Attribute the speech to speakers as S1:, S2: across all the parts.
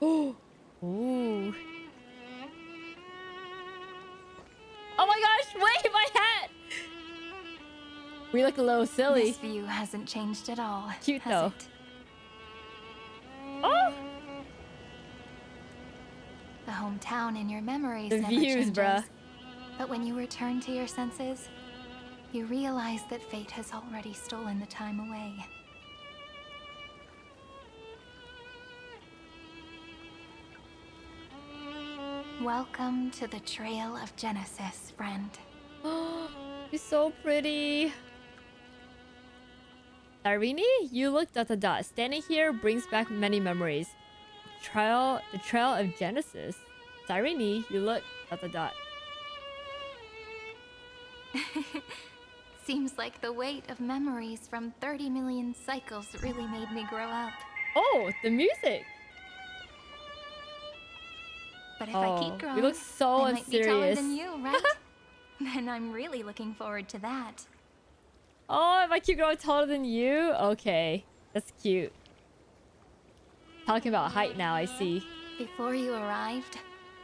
S1: Ooh. Oh my gosh, wait, my hat! We look a little silly.
S2: This view hasn't changed at all.
S1: Cute
S2: has
S1: though.
S2: It?
S1: Oh!
S2: The hometown in your memories
S1: The
S2: never
S1: views,
S2: changes.
S1: bruh.
S2: But when you return to your senses, you realize that fate has already stolen the time away. Welcome to the Trail of Genesis, friend.
S1: You're so pretty. Sirene, you look ... Standing here brings back many memories. The trail of Genesis. Sirene, you look ...
S2: Seems like the weight of memories from 30 million cycles really made me grow up.
S1: Oh, the music.
S2: But if I keep growing,
S1: you look so
S2: I might be taller
S1: unserious.
S2: than you, right? Then I'm really looking forward to that.
S1: Oh, if I keep growing taller than you? Okay, that's cute. Talking about height now, I see.
S2: Before you arrived,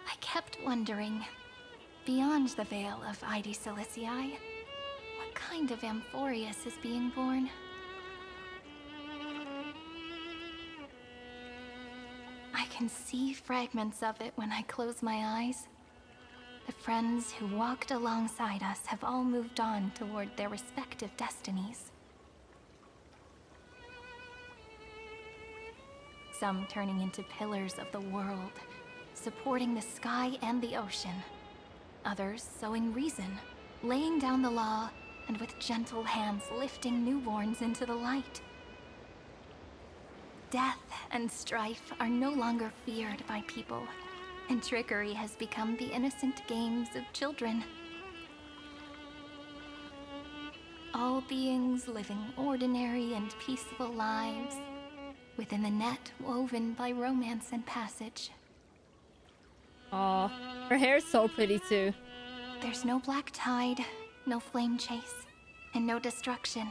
S2: I kept wondering, beyond the veil of Id Silicii, what kind of Amphoreus is being born? I can see fragments of it when I close my eyes. The friends who walked alongside us have all moved on toward their respective destinies. Some turning into pillars of the world, supporting the sky and the ocean. Others sowing reason, laying down the law, and with gentle hands lifting newborns into the light. Death and strife are no longer feared by people, and trickery has become the innocent games of children. All beings living ordinary and peaceful lives, within the net woven by romance and passage.
S1: Aw, her hair's so pretty too.
S2: There's no black tide, no flame chase, and no destruction.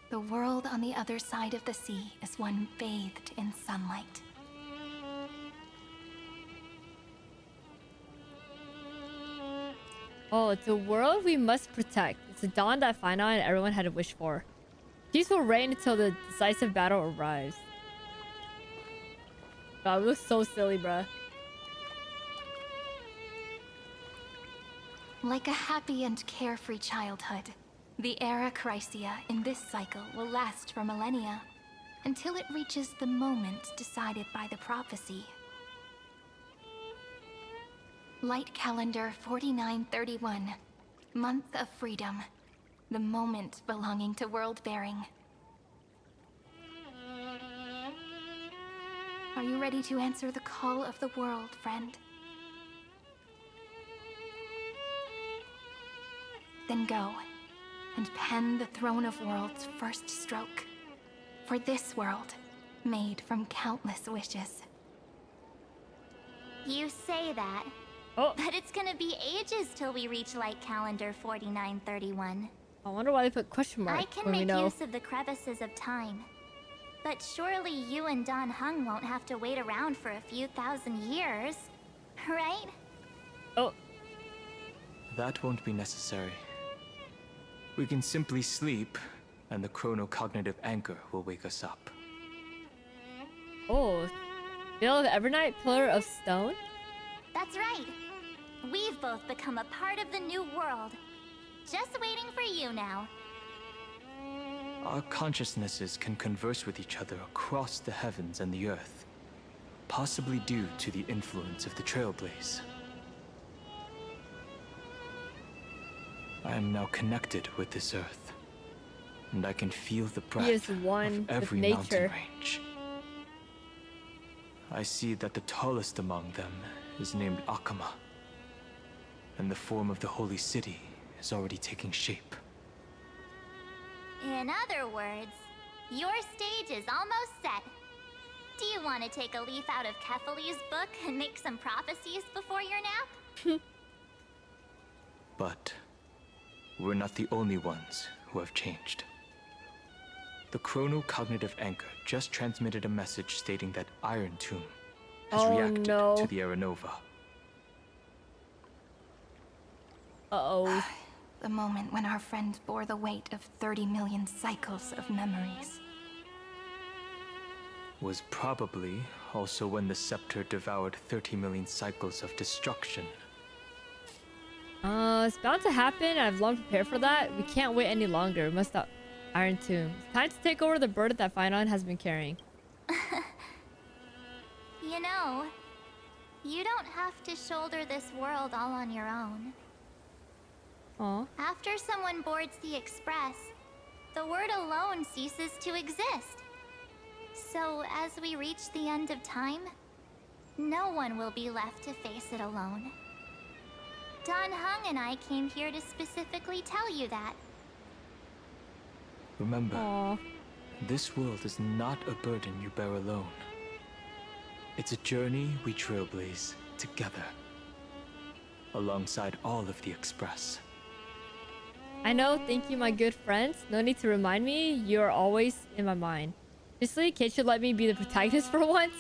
S2: The world on the other side of the sea is one bathed in sunlight.
S1: Oh, it's a world we must protect. It's a dawn that Final and everyone had a wish for. Peace will reign until the decisive battle arrives. God, we look so silly, bruh.
S2: Like a happy and carefree childhood, the era Chrysia in this cycle will last for millennia, until it reaches the moment decided by the prophecy. Light calendar 4931, month of freedom, the moment belonging to world-bearing. Are you ready to answer the call of the world, friend? Then go, and pen the Throne of Worlds' first stroke. For this world, made from countless wishes.
S3: You say that, but it's gonna be ages till we reach light calendar 4931.
S1: I wonder why they put question mark
S3: I can
S1: when we
S3: make
S1: know.
S3: use of the crevices of time. But surely you and Don Hung won't have to wait around for a few thousand years, right?
S1: Oh,
S4: That won't be necessary. We can simply sleep, and the chronocognitive anchor will wake us up.
S1: oh. Veil of Evernight, Pillar of Stone?
S3: That's right. We've both become a part of the new world. Just waiting for you now.
S4: Our consciousnesses can converse with each other across the heavens and the earth, possibly due to the influence of the Trailblaze. I am now connected with this earth, and I can feel the breath
S1: is one
S4: of
S1: with
S4: every
S1: nature.
S4: mountain range. I see that the tallest among them is named Akama, and the form of the holy city is already taking shape.
S3: In other words, your stage is almost set. Do you want to take a leaf out of Kefali's book and make some prophecies before your nap?
S4: But we're not the only ones who have changed. The chronocognitive anchor just transmitted a message stating that Iron Tomb, has
S1: Oh,
S4: reacted
S1: no.
S4: to the Aeronova.
S1: Uh-oh.
S2: The moment when our friend bore the weight of 30 million cycles of memories.
S4: Was probably also when the scepter devoured 30 million cycles of destruction.
S1: It's bound to happen. I've long prepared for that. We can't wait any longer. We must stop Iron Tomb. It's time to take over the burden that Finon has been carrying.
S3: You know, you don't have to shoulder this world all on your own.
S1: Aw.
S3: After someone boards the Express, the word alone ceases to exist. So as we reach the end of time, no one will be left to face it alone. Don Hung and I came here to specifically tell you that.
S4: Remember,
S1: Aw.
S4: this world is not a burden you bear alone. It's a journey we trailblaze together, alongside all of the Express.
S1: I know, thank you, my good friends. No need to remind me. You're always in my mind. Seriously, Kate should let me be the protagonist for once.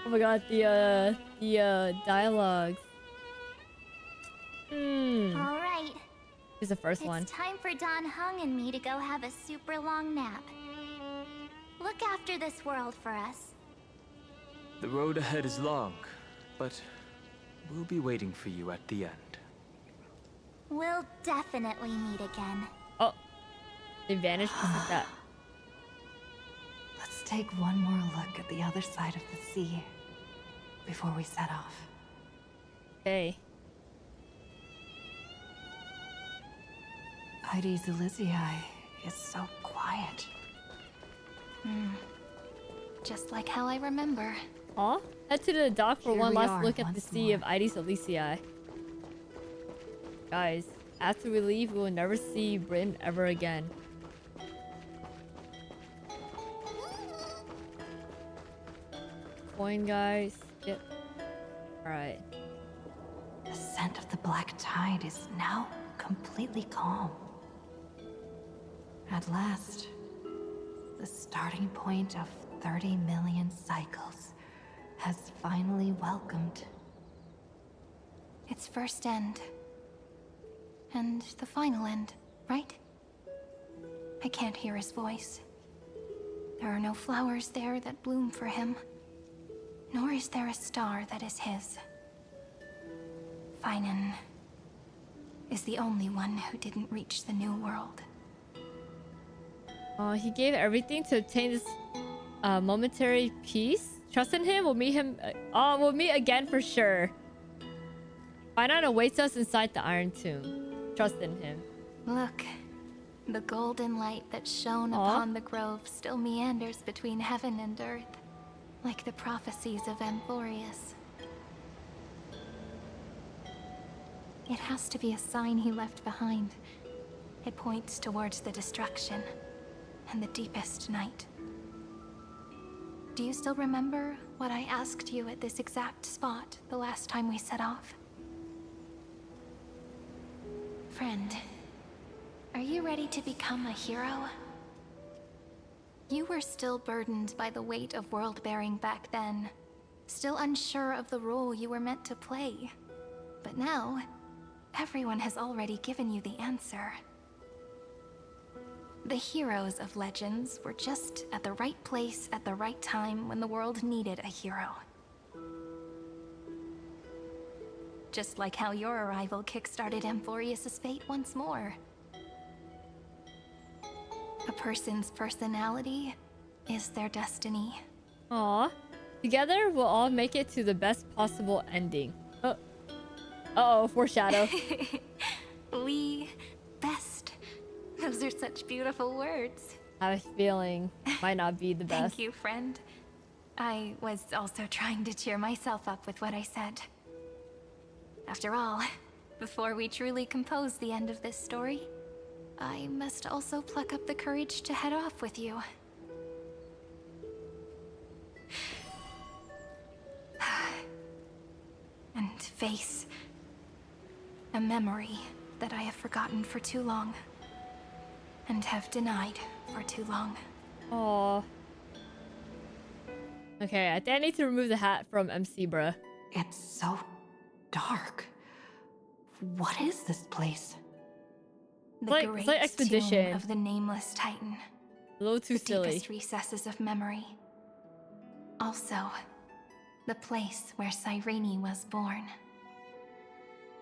S1: Oh my god, the dialogues.
S3: All right,
S1: Here's the first
S3: it's
S1: one.
S3: time for Don Hung and me to go have a super long nap. Look after this world for us.
S4: The road ahead is long, but we'll be waiting for you at the end.
S3: We'll definitely meet again.
S1: Oh, they vanished just like that.
S5: Let's take one more look at the other side of the sea before we set off.
S1: Okay.
S5: Heidi's Elysiae is so quiet.
S2: Just like how I remember.
S1: Aw, head to the dock for
S5: Here
S1: one
S5: we
S1: last
S5: are
S1: look at the
S5: once
S1: sea
S5: more.
S1: of Ides Elysiae. Guys, after we leave, we will never see Britain ever again. Coin, guys. Yep. Alright.
S5: The scent of the black tide is now completely calm. At last, the starting point of 30 million cycles has finally welcomed.
S2: Its first end. And the final end, right? I can't hear his voice. There are no flowers there that bloom for him. Nor is there a star that is his. Finan is the only one who didn't reach the new world.
S1: He gave everything to obtain this momentary peace. Trust in him. We'll meet him. We'll meet again for sure. Finon awaits us inside the Iron Tomb. Trust in him.
S2: Look, the golden light that shone upon the grove still meanders between heaven and earth, like the prophecies of Amphoreus. It has to be a sign he left behind. It points towards the destruction and the deepest night. Do you still remember what I asked you at this exact spot the last time we set off? Friend, are you ready to become a hero? You were still burdened by the weight of world-bearing back then, still unsure of the role you were meant to play. But now, everyone has already given you the answer. The heroes of legends were just at the right place at the right time when the world needed a hero. Just like how your arrival kickstarted Amphoreus' fate once more. A person's personality is their destiny.
S1: Aw. Together, we'll all make it to the best possible ending. Uh-oh, foreshadow.
S2: We best. Those are such beautiful words.
S1: I have a feeling might not be the best.
S2: Thank you, friend. I was also trying to cheer myself up with what I said. After all, before we truly compose the end of this story, I must also pluck up the courage to head off with you. And face a memory that I have forgotten for too long. And have denied for too long.
S1: Aw. Okay, I think I need to remove the hat from MC, bruh.
S5: It's so dark. What is this place?
S2: The
S1: It's
S2: great
S1: like Expedition.
S2: tomb of the nameless titan.
S1: A little too
S2: The
S1: silly.
S2: deepest recesses of memory. Also, the place where Cyrene was born.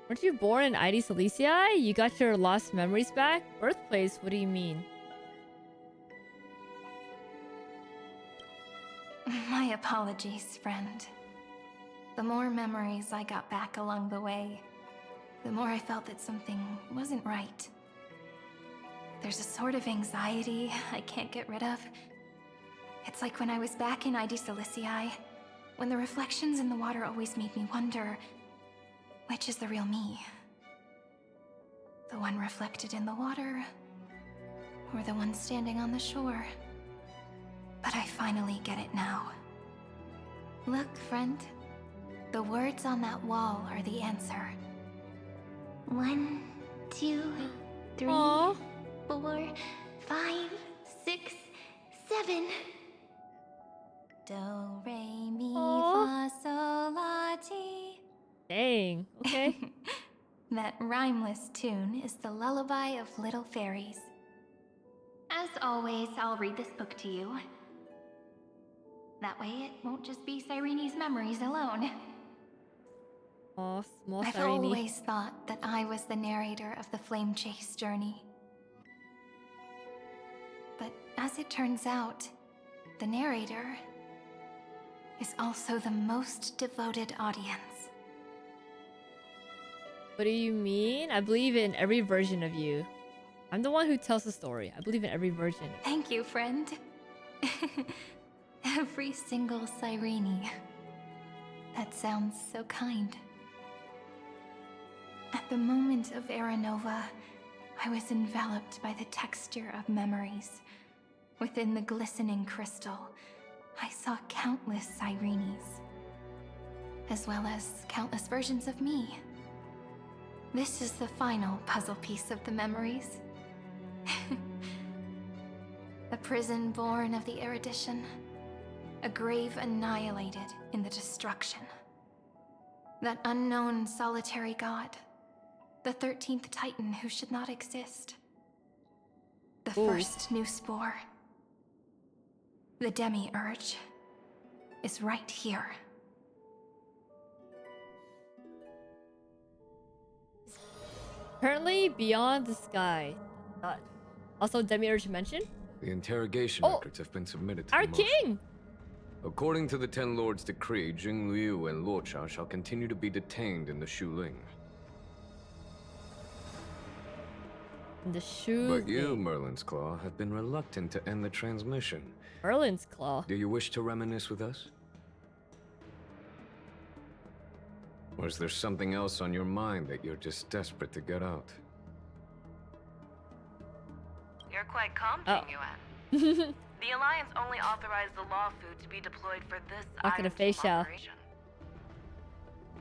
S1: Weren't you born in ID Silicii? You got your lost memories back? Birthplace? What do you mean?
S2: My apologies, friend. The more memories I got back along the way, the more I felt that something wasn't right. There's a sort of anxiety I can't get rid of. It's like when I was back in ID Silicii, when the reflections in the water always made me wonder, which is the real me? The one reflected in the water, or the one standing on the shore? But I finally get it now. Look, friend. The words on that wall are the answer.
S3: 1, 2, 3,
S1: Aww.
S3: 4, 5, 6, 7.
S2: Do, re, mi,
S1: Aw.
S2: fa, sol, la, ti.
S1: Dang. Okay.
S2: That rhymeless tune is the lullaby of little fairies.
S3: As always, I'll read this book to you. That way it won't just be Cyrene's memories alone.
S1: Aw, small
S2: I've
S1: Sirene.
S2: always thought that I was the narrator of the Flame Chase journey. But as it turns out, the narrator is also the most devoted audience.
S1: What do you mean? I believe in every version of you. I'm the one who tells the story. I believe in every version.
S2: Thank you, friend. Every single Cyrene. That sounds so kind. At the moment of Aranova, I was enveloped by the texture of memories. Within the glistening crystal, I saw countless Cyrenes, as well as countless versions of me. This is the final puzzle piece of the memories. A prison born of the erudition. A grave annihilated in the destruction. That unknown solitary god. The 13th Titan who should not exist. The first new spore. The demiurge is right here.
S1: Currently beyond the sky. Also, demiurge mentioned.
S6: The interrogation
S1: Oh!
S6: records have been submitted to
S1: Our
S6: the Motion.
S1: king.
S6: According to the Ten Lords' decree, Jing Liu and Luocha shall continue to be detained in the Shuling.
S1: The shoe.
S6: But you, Merlin's Claw, have been reluctant to end the transmission.
S1: Merlin's claw.
S6: Do you wish to reminisce with us? Or is there something else on your mind that you're just desperate to get out?
S7: You're quite calm,
S1: Oh.
S7: King Yuan. The Alliance only authorized the law food to be deployed for this
S1: Not gonna
S7: Iron
S1: face
S7: Tomb
S1: ya.
S7: operation.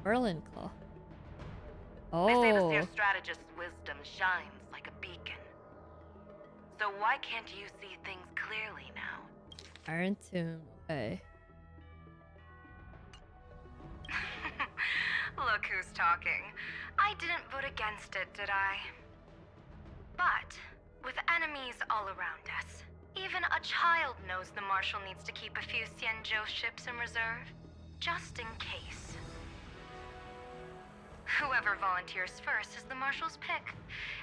S1: Merlin claw.
S7: They say the
S1: Oh.
S7: Seer strategist's wisdom shines like a beacon. So why can't you see things clearly now?
S1: Iron Tomb. Okay.
S7: Look who's talking. I didn't vote against it, did I? But, with enemies all around us, even a child knows the Marshal needs to keep a few Xianzhou ships in reserve, just in case. Whoever volunteers first is the Marshal's pick.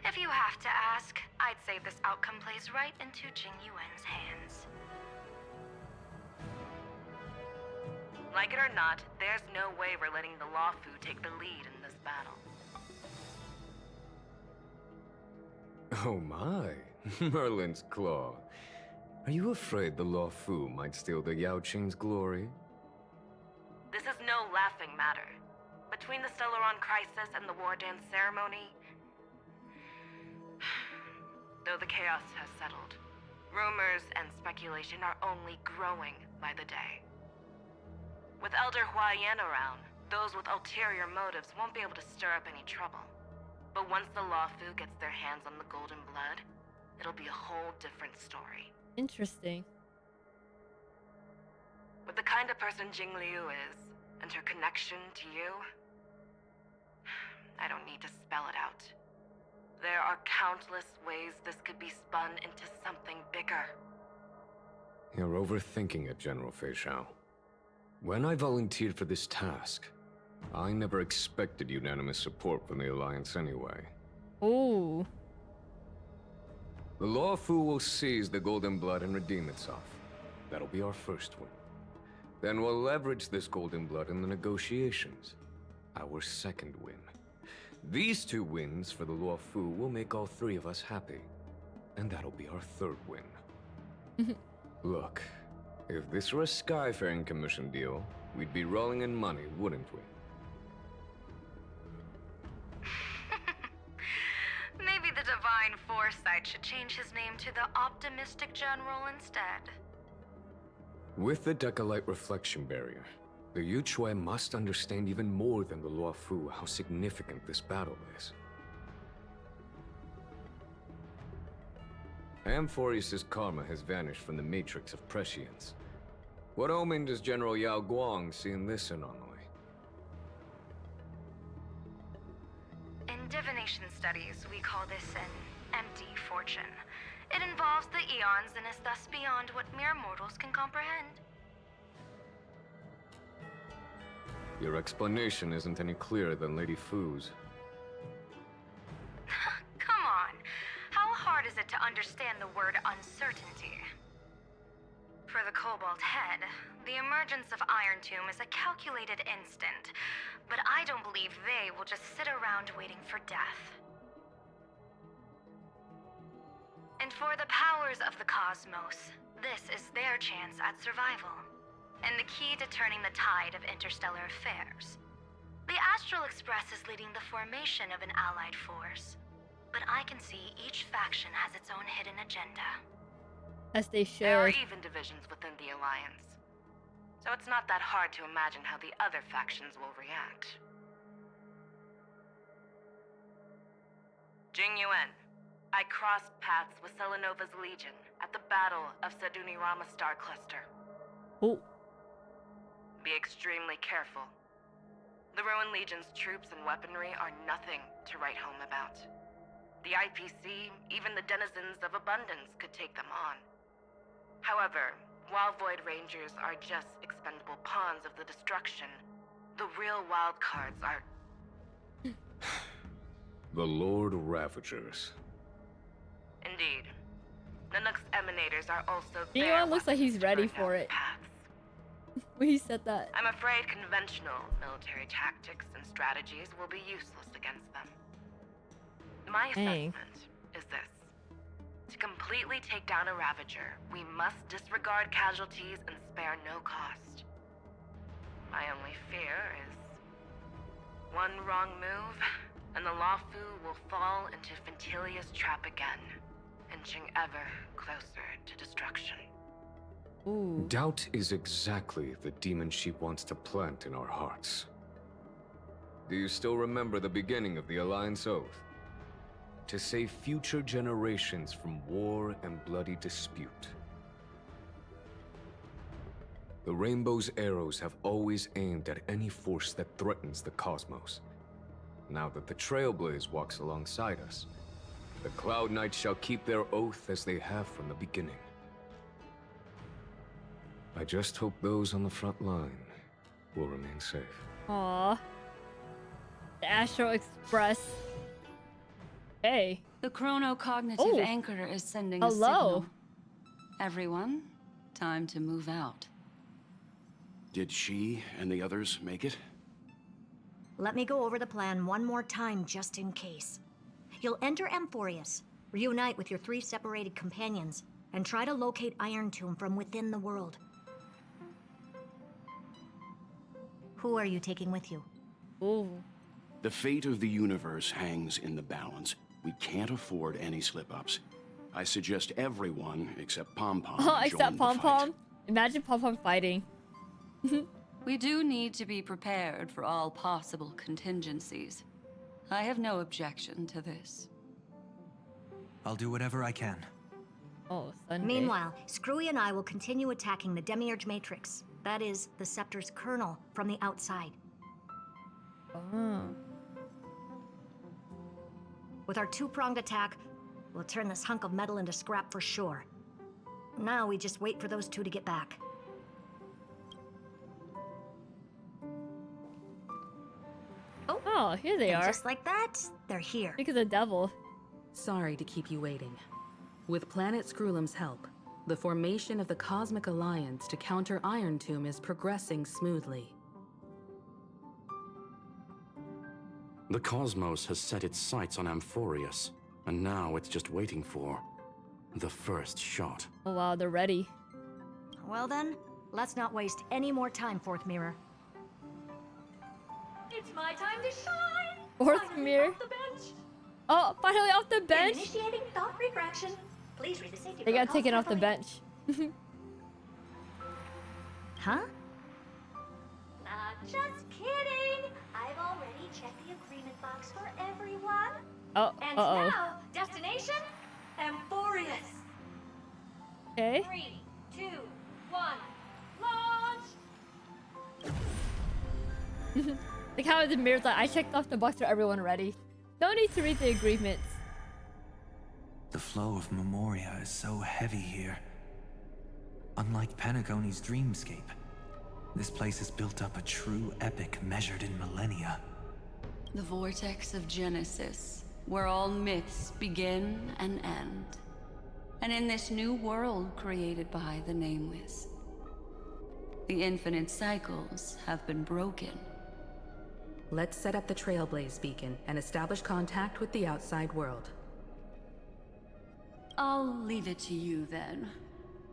S7: If you have to ask, I'd say this outcome plays right into Jing Yuan's hands. Like it or not, there's no way we're letting the Law Fu take the lead in this battle.
S6: Oh my, Merlin's Claw. Are you afraid the Law Fu might steal the Yao Qing's glory?
S7: This is no laughing matter. Between the Stellaron crisis and the War Dance ceremony, though the chaos has settled, rumors and speculation are only growing by the day. With Elder Huaiyan around, those with ulterior motives won't be able to stir up any trouble. But once the Law Fu gets their hands on the Golden Blood, it'll be a whole different story.
S1: Interesting.
S7: With the kind of person Jing Liu is, and her connection to you, I don't need to spell it out. There are countless ways this could be spun into something bigger.
S6: You're overthinking it, General Fei Shao. When I volunteered for this task, I never expected unanimous support from the Alliance anyway.
S1: Ooh.
S6: The Law Fu will seize the Golden Blood and redeem itself. That'll be our first win. Then we'll leverage this Golden Blood in the negotiations. Our second win. These 2 wins for the Law Fu will make all 3 of us happy. And that'll be our third win. Look, if this were a Skyfaring Commission deal, we'd be rolling in money, wouldn't we?
S7: Maybe the Divine Foresight should change his name to the Optimistic General instead.
S6: With the Decalite Reflection Barrier, the Yuchuan must understand even more than the Luo Fu how significant this battle is. Amphoreus' karma has vanished from the matrix of prescience. What omen does General Yao Guang see in this anomaly?
S7: In divination studies, we call this an empty fortune. It involves the eons and is thus beyond what mere mortals can comprehend.
S6: Your explanation isn't any clearer than Lady Fu's.
S7: Come on. How hard is it to understand the word uncertainty? For the Cobalt Head, the emergence of Iron Tomb is a calculated instant, but I don't believe they will just sit around waiting for death. And for the powers of the cosmos, this is their chance at survival, and the key to turning the tide of interstellar affairs. The Astral Express is leading the formation of an allied force, but I can see each faction has its own hidden agenda.
S1: As they
S7: There are
S1: should.
S7: even divisions within the Alliance, so it's not that hard to imagine how the other factions will react. Jing Yuan, I crossed paths with Selenova's Legion at the Battle of Sedunirama Star Cluster.
S1: Oh.
S7: Be extremely careful. The Ruined Legion's troops and weaponry are nothing to write home about. The IPC, even the denizens of Abundance, could take them on. However, while Void Rangers are just expendable pawns of the destruction, the real wild cards are...
S6: The Lord Ravagers.
S7: Indeed. Nanook's emanators are also
S1: Anyone
S7: their
S1: looks like he's
S7: weapons to
S1: ready
S7: burn
S1: for
S7: down
S1: it.
S7: paths.
S1: When he said that.
S7: I'm afraid conventional military tactics and strategies will be useless against them. My
S1: Dang.
S7: assessment is this. To completely take down a Ravager, we must disregard casualties and spare no cost. My only fear is one wrong move, and the Luofu will fall into Fintilia's trap again, inching ever closer to destruction.
S1: Ooh.
S6: Doubt is exactly the demon she wants to plant in our hearts. Do you still remember the beginning of the Alliance Oath? To save future generations from war and bloody dispute. The Rainbow's arrows have always aimed at any force that threatens the cosmos. Now that the Trailblaze walks alongside us, the Cloud Knights shall keep their oath as they have from the beginning. I just hope those on the front line will remain safe.
S1: Aww. The Astral Express. Hey.
S8: The chronocognitive
S1: Oh.
S8: anchor is sending a
S1: Hello.
S8: signal. Everyone, time to move out.
S9: Did she and the others make it?
S10: Let me go over the plan one more time just in case. You'll enter Amphoreus, reunite with your 3 separated companions, and try to locate Iron Tomb from within the world. Who are you taking with you?
S1: Ooh.
S9: The fate of the universe hangs in the balance. We can't afford any slip-ups. I suggest everyone except Pom Pom
S1: Oh, except
S9: join the
S1: Pom
S9: fight.
S1: Pom. Imagine Pom Pom fighting.
S8: We do need to be prepared for all possible contingencies. I have no objection to this.
S11: I'll do whatever I can.
S1: Oh, Sunday.
S10: Meanwhile, Screwy and I will continue attacking the Demiurge Matrix. That is, the scepter's kernel from the outside.
S1: Oh.
S10: With our two-pronged attack, we'll turn this hunk of metal into scrap for sure. Now we just wait for those two to get back.
S1: Oh, here they
S10: And
S1: are.
S10: just like that, they're here.
S1: Look at the devil.
S12: Sorry to keep you waiting. With Planet Screwlum's help, the formation of the Cosmic Alliance to counter Iron Tomb is progressing smoothly.
S9: The cosmos has set its sights on Amphoreus, and now it's just waiting for the first shot.
S1: Oh wow, they're ready.
S10: Well then, let's not waste any more time, Fourth Mirror.
S5: It's my time to shine!
S1: Fourth
S5: Finally
S1: mirror.
S5: off the bench.
S1: Oh, finally off the bench.
S10: Initiating thought refraction. Please read the safety
S1: They got
S10: protocols
S1: taken off the
S10: carefully.
S1: bench.
S10: Huh?
S5: Just kidding! I've already checked the agreement box for everyone.
S1: Oh,
S5: And
S1: uh-oh.
S5: now, destination, Amphoreus.
S1: Okay.
S5: 3, 2, 1, launch!
S1: Like how the mirror's like, I checked off the box for everyone ready. No need to read the agreements.
S11: The flow of Memoria is so heavy here. Unlike Panagoni's dreamscape, this place has built up a true epic measured in millennia.
S8: The vortex of Genesis, where all myths begin and end. And in this new world created by the nameless, the infinite cycles have been broken.
S12: Let's set up the Trailblaze beacon and establish contact with the outside world.
S8: I'll leave it to you then.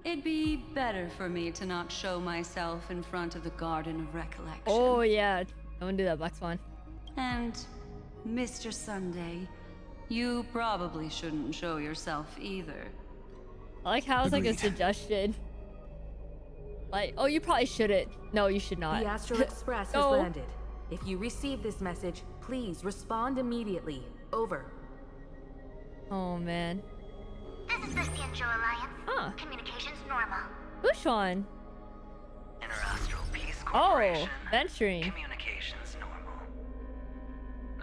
S8: It'd be better for me to not show myself in front of the Garden of Recollection.
S1: Oh yeah, don't do that, Black Swan.
S8: And Mr. Sunday, you probably shouldn't show yourself either.
S1: I like how it's like a
S11: Agreed.
S1: suggestion. Like, oh, you probably shouldn't. No, you should not.
S12: The Astral Express
S1: No.
S12: has landed. If you receive this message, please respond immediately. Over.
S1: Oh man.
S3: This is the Cianjo Alliance.
S1: Huh.
S3: Communications normal.
S1: Who's Sean?
S13: Interastral Peace
S1: Oh,
S13: Corporation.
S1: venturing.
S13: Communications normal.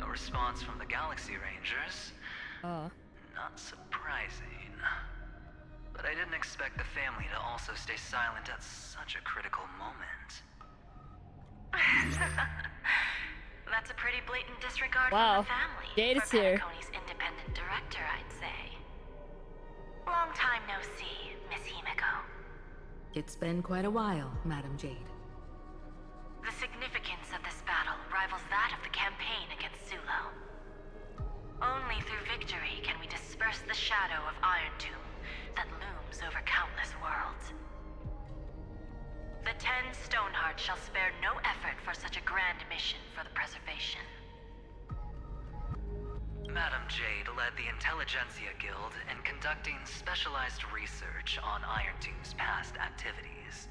S13: No response from the Galaxy Rangers.
S1: Oh.
S13: Not surprising. But I didn't expect the family to also stay silent at such a critical moment.
S7: That's a pretty blatant disregard
S1: Wow.
S7: from the family.
S1: Jade
S7: for
S1: is here.
S7: Penacony's independent director, I'd say. Long time no see, Miss Himiko.
S12: It's been quite a while, Madam Jade.
S7: The significance of this battle rivals that of the campaign against Sulo. Only through victory can we disperse the shadow of Iron Tomb that looms over countless worlds. The 10 Stonehearts shall spare no effort for such a grand mission for the preservation.
S13: Madam Jade led the Intelligentsia Guild in conducting specialized research on Iron Tomb's past activities.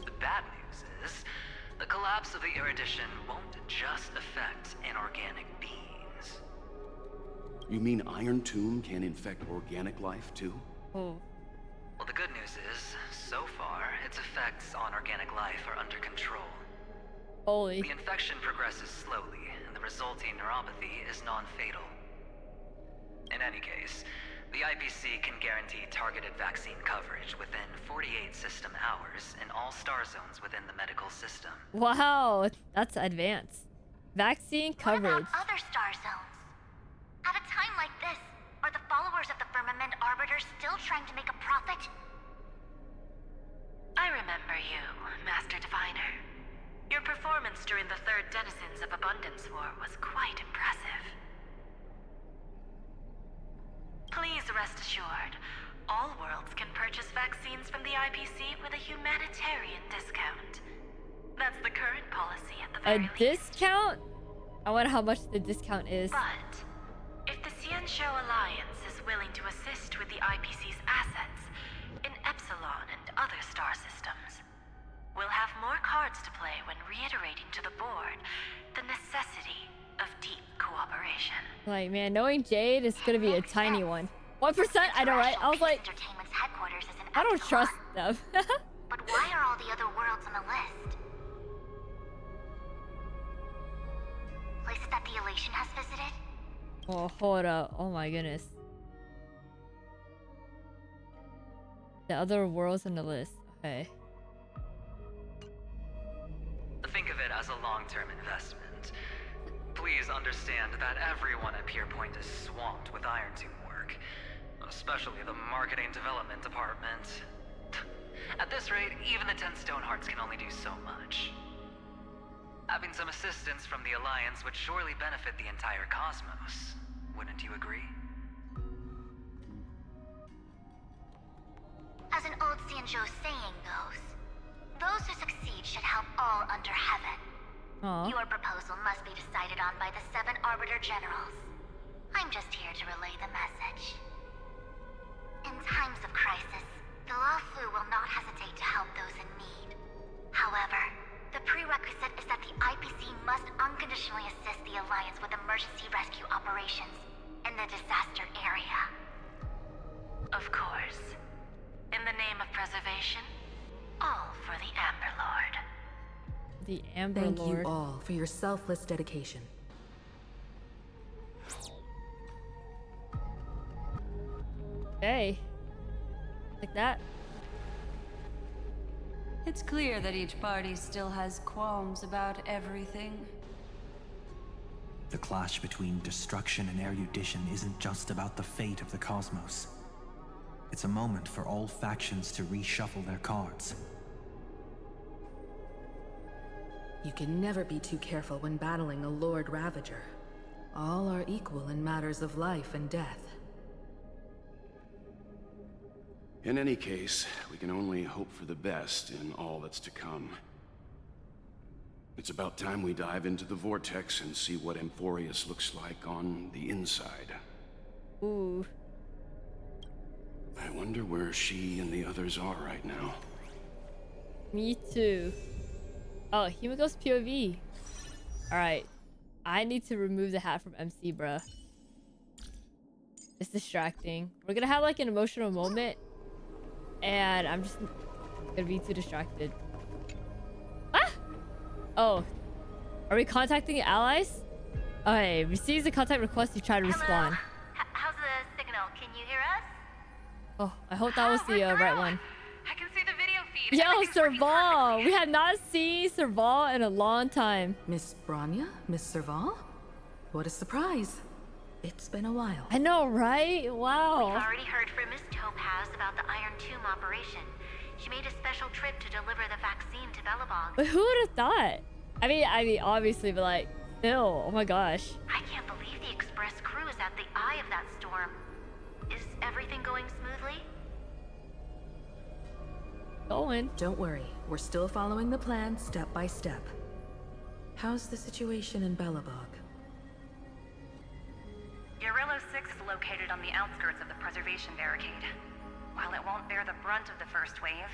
S13: The bad news is, the collapse of the Erudition won't just affect inorganic beings.
S9: You mean Iron Tomb can infect organic life, too?
S1: Oh.
S13: Well, the good news is, so far, its effects on organic life are under control.
S1: Holy.
S13: The infection progresses slowly, and the resulting neuropathy is non-fatal. In any case, the IPC can guarantee targeted vaccine coverage within 48 system hours in all star zones within the medical system.
S1: Wow, that's advanced. Vaccine coverage.
S3: What about other star zones? At a time like this, are the followers of the Firmament Arbiter still trying to make a profit?
S7: I remember you, Master Diviner. Your performance during the Third Denizens of Abundance War was quite impressive. Please rest assured, all worlds can purchase vaccines from the IPC with a humanitarian discount. That's the current policy at the
S1: A
S7: very least.
S1: discount? I wonder how much the discount is.
S7: But if the Cianjo Alliance is willing to assist with the IPC's assets in Epsilon and other star systems, we'll have more cards to play when reiterating to the board the necessity of deep cooperation.
S1: Like, man, knowing Jade is gonna be a tiny one. 1%? I know, right? I was like,
S3: Entertainment's headquarters is in
S1: I don't
S3: Epsilon.
S1: trust them.
S3: But the other worlds on the list. Places that the Elation has visited?
S1: Oh, hold up. Oh my goodness. The other worlds on the list. Okay.
S13: Think of it as a long-term investment. Please understand that everyone at Pierpoint is swamped with Iron Tomb work, especially the marketing and development department. At this rate, even the 10 Stonehearts can only do so much. Having some assistance from the Alliance would surely benefit the entire cosmos. Wouldn't you agree?
S3: As an old Xianzhou saying goes, those who succeed should help all under heaven.
S1: Aww.
S3: Your proposal must be decided on by the 7 Arbiter Generals. I'm just here to relay the message. In times of crisis, the Luofu will not hesitate to help those in need. However, the prerequisite is that the IPC must unconditionally assist the Alliance with emergency rescue operations in the disaster area.
S7: Of course. In the name of preservation, all for the Amber Lord.
S1: The Amber
S12: Thank
S1: Lord.
S12: you all for your selfless dedication.
S1: Okay. Like that.
S8: It's clear that each party still has qualms about everything.
S11: The clash between destruction and erudition isn't just about the fate of the cosmos. It's a moment for all factions to reshuffle their cards.
S12: You can never be too careful when battling a Lord Ravager. All are equal in matters of life and death.
S9: In any case, we can only hope for the best in all that's to come. It's about time we dive into the vortex and see what Amphoreus looks like on the inside.
S1: Ooh.
S9: I wonder where she and the others are right now.
S1: Me too. Oh, Himiko's POV. Alright. I need to remove the hat from MC, bruh. It's distracting. We're gonna have like an emotional moment. And I'm just gonna be too distracted. Ah! Oh. Are we contacting allies? Okay, receives a contact request to try to respond.
S3: How's the signal? Can you hear us?
S1: Oh, I hope that was the right one.
S7: I can see the video feed.
S1: Yo, Serval! We have not seen Serval in a long time.
S12: Miss Bronya? Miss Serval? What a surprise. It's been a while.
S1: I know, right? Wow.
S3: We've already heard from Miss Topaz about the Iron Tomb operation. She made a special trip to deliver the vaccine to Belobog.
S1: But who would have thought? I mean, obviously, but like, still, oh my gosh.
S3: I can't believe the Express crew is at the eye of that storm. Is everything going smoothly?
S1: Going.
S12: Don't worry, we're still following the plan step by step. How's the situation in Belobog?
S14: Guerrilla 6 is located on the outskirts of the preservation barricade. While it won't bear the brunt of the first wave,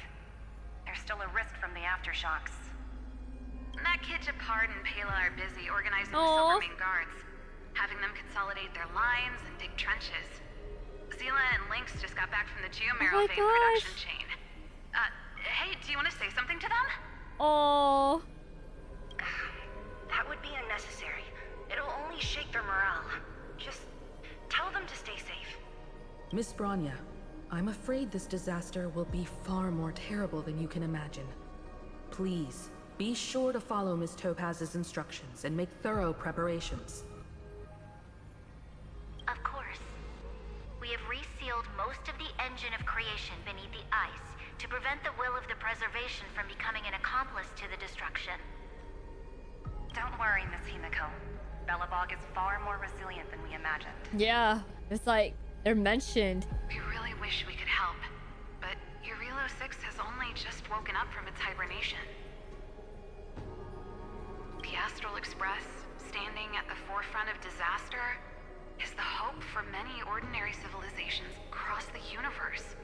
S14: there's still a risk from the aftershocks.
S7: That kid Japard and Pela are busy organizing the Silvermane guards, having them consolidate their lines and dig trenches. Zila and Lynx just got back from the Geomarrow Vein production chain. Hey, do you want to say something to them?
S1: Oh.
S14: That would be unnecessary. It'll only shake their morale. Just tell them to stay safe.
S12: Miss Bronya, I'm afraid this disaster will be far more terrible than you can imagine. Please, be sure to follow Miss Topaz's instructions and make thorough preparations.
S3: Of course. We have resealed most of the engine of creation beneath the ice to prevent the will of the preservation from becoming an accomplice to the destruction.
S14: Don't worry, Miss Himiko. Belobog is far more resilient than we imagined.
S1: Yeah, it's like they're mentioned.
S7: We really wish we could help, but Guerrilla 6 has only just woken up from its hibernation. The Astral Express, standing at the forefront of disaster, is the hope for many ordinary civilizations across the universe.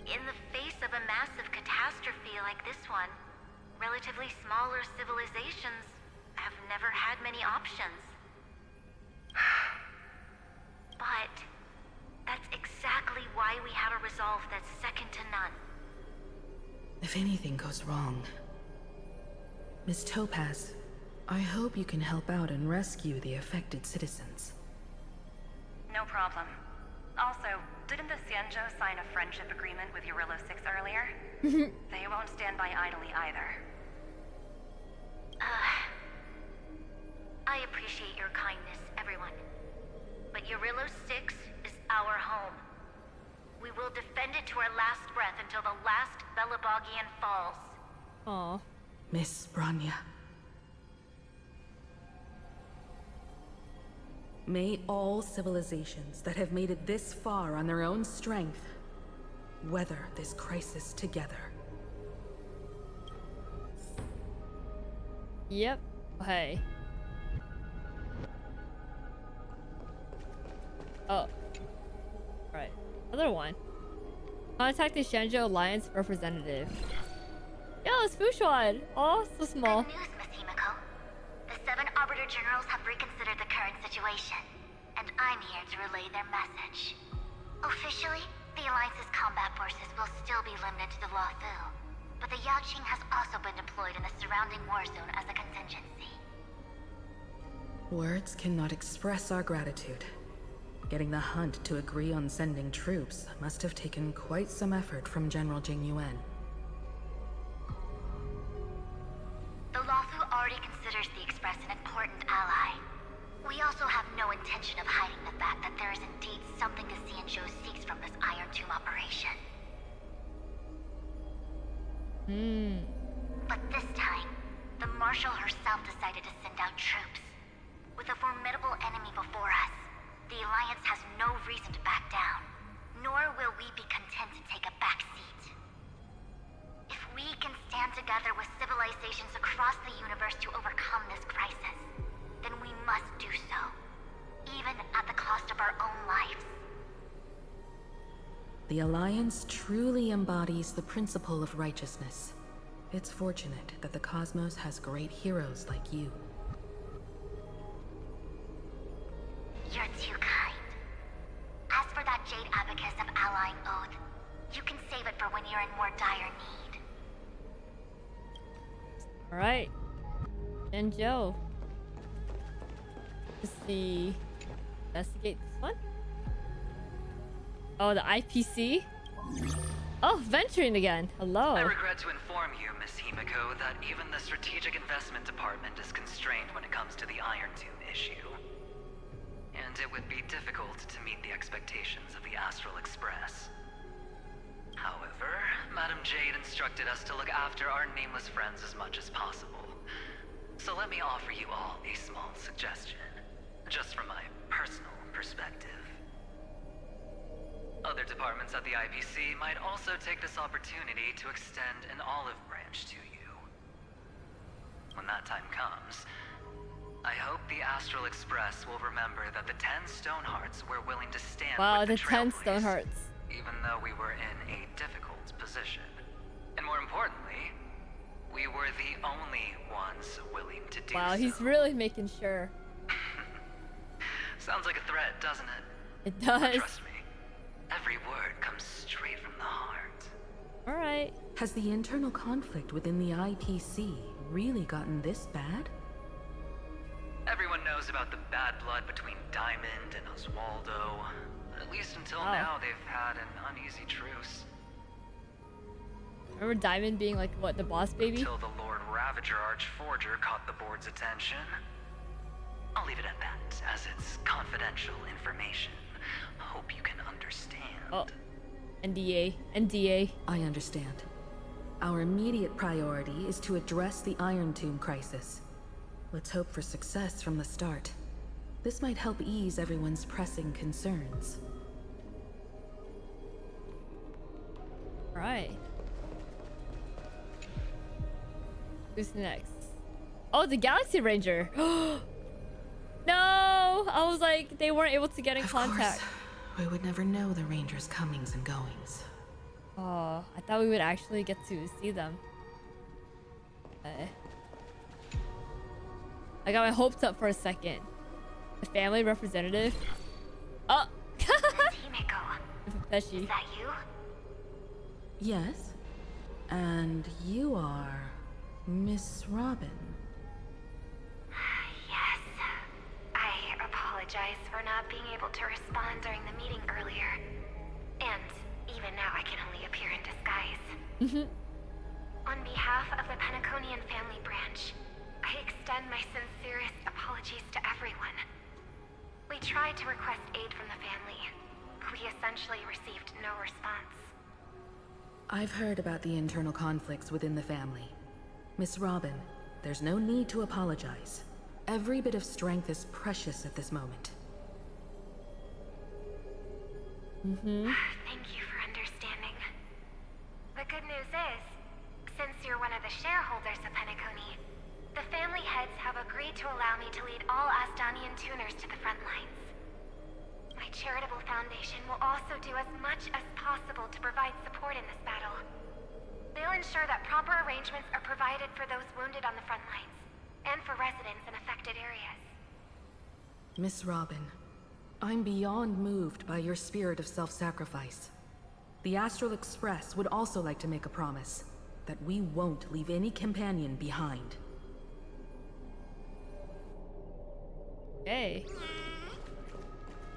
S3: In the face of a massive catastrophe like this one, relatively smaller civilizations have never had many options. But that's exactly why we have a resolve that's second to none.
S12: If anything goes wrong... Miss Topaz, I hope you can help out and rescue the affected citizens.
S14: No problem. Also, didn't the Xianzhou sign a friendship agreement with Eurilo 6 earlier? They won't stand by idly either.
S3: I appreciate your kindness, everyone. But Eurilo 6 is our home. We will defend it to our last breath until the last Belabogian falls.
S1: Aw.
S12: Miss Bronya. May all civilizations that have made it this far on their own strength weather this crisis together.
S1: Yep. Hey. Oh. Alright. Another one. Contact the Shenzhou Alliance representative. Yo, it's Fushuan. Oh, so small.
S3: Good news, Miss Himiko. The 7 Arbiter Generals have reconsidered the current situation, and I'm here to relay their message. Officially, the Alliance's combat forces will still be limited to the Luofu, but the Yaoqing has also been deployed in the surrounding war zone as a contingency.
S12: Words cannot express our gratitude. Getting the Hunt to agree on sending troops must have taken quite some effort from General Jing Yuan.
S3: The Luofu already considers the Express an important ally. We also have no intention of hiding the fact that there is indeed something the Xianzhou seeks from this Iron Tomb operation. But this time, the Marshal herself decided to send out troops. With a formidable enemy before us, the Alliance has no reason to back down, nor will we be content to take a back seat. If we can stand together with civilizations across the universe to overcome this crisis, then we must do so, even at the cost of our own lives.
S12: The Alliance truly embodies the principle of righteousness. It's fortunate that the cosmos has great heroes like you.
S3: You're too kind. As for that Jade Abacus of Allying Oath, you can save it for when you're in more dire need.
S1: Alright. And Joe. Let's see. Investigate this one. Oh, the IPC? Oh, venturing again. Hello.
S13: I regret to inform you, Miss Himiko, that even the Strategic Investment Department is constrained when it comes to the Iron Tomb issue. And it would be difficult to meet the expectations of the Astral Express. However, Madam Jade instructed us to look after our nameless friends as much as possible. So let me offer you all a small suggestion, just from my personal perspective. Other departments at the IPC might also take this opportunity to extend an olive branch to you. When that time comes, I hope the Astral Express will remember that the 10 Stonehearts were willing to stand
S1: wow,
S13: with the
S1: 10 Stonehearts.
S13: Even though we were in a difficult position. And more importantly, we were the only ones willing to do
S1: wow,
S13: so.
S1: He's really making sure.
S13: Sounds like a threat, doesn't it?
S1: It does.
S13: But trust me, every word comes straight from the heart.
S1: Alright.
S12: Has the internal conflict within the IPC really gotten this bad?
S13: Everyone knows about the bad blood between Diamond and Oswaldo. At least until now, they've had an uneasy truce.
S1: Remember Diamond being like, what, the boss baby?
S13: Until the Lord Ravager Archforger caught the board's attention. I'll leave it at that, as it's confidential information. Hope you can understand.
S1: Oh. NDA. NDA.
S12: I understand. Our immediate priority is to address the Iron Tomb crisis. Let's hope for success from the start. This might help ease everyone's pressing concerns.
S1: Right. Who's next? Oh, the Galaxy Ranger. No! I was like, they weren't able to get in contact.
S12: Course, we would never know the Rangers' comings and goings.
S1: Oh, I thought we would actually get to see them. I got my hopes up for a second. The family representative. Oh!
S3: Himiko,
S1: Feshi.
S3: is that you?
S12: Yes? And you are Miss Robin.
S14: Yes. I apologize for not being able to respond during the meeting earlier. And even now I can only appear in disguise. On behalf of the Penaconian family branch, I extend my sincerest apologies to everyone. We tried to request aid from the family. We essentially received no response.
S12: I've heard about the internal conflicts within the family. Miss Robin, there's no need to apologize. Every bit of strength is precious at this moment.
S14: Thank you for understanding. The good news is, since you're one of the shareholders of Penacony, the family heads have agreed to allow me to lead all Asdanian tuners to the front lines. My charitable foundation will also do as much as possible to provide support in this battle. They'll ensure that proper arrangements are provided for those wounded on the front lines, and for residents in affected areas.
S12: Miss Robin, I'm beyond moved by your spirit of self-sacrifice. The Astral Express would also like to make a promise that we won't leave any companion behind.
S1: Okay.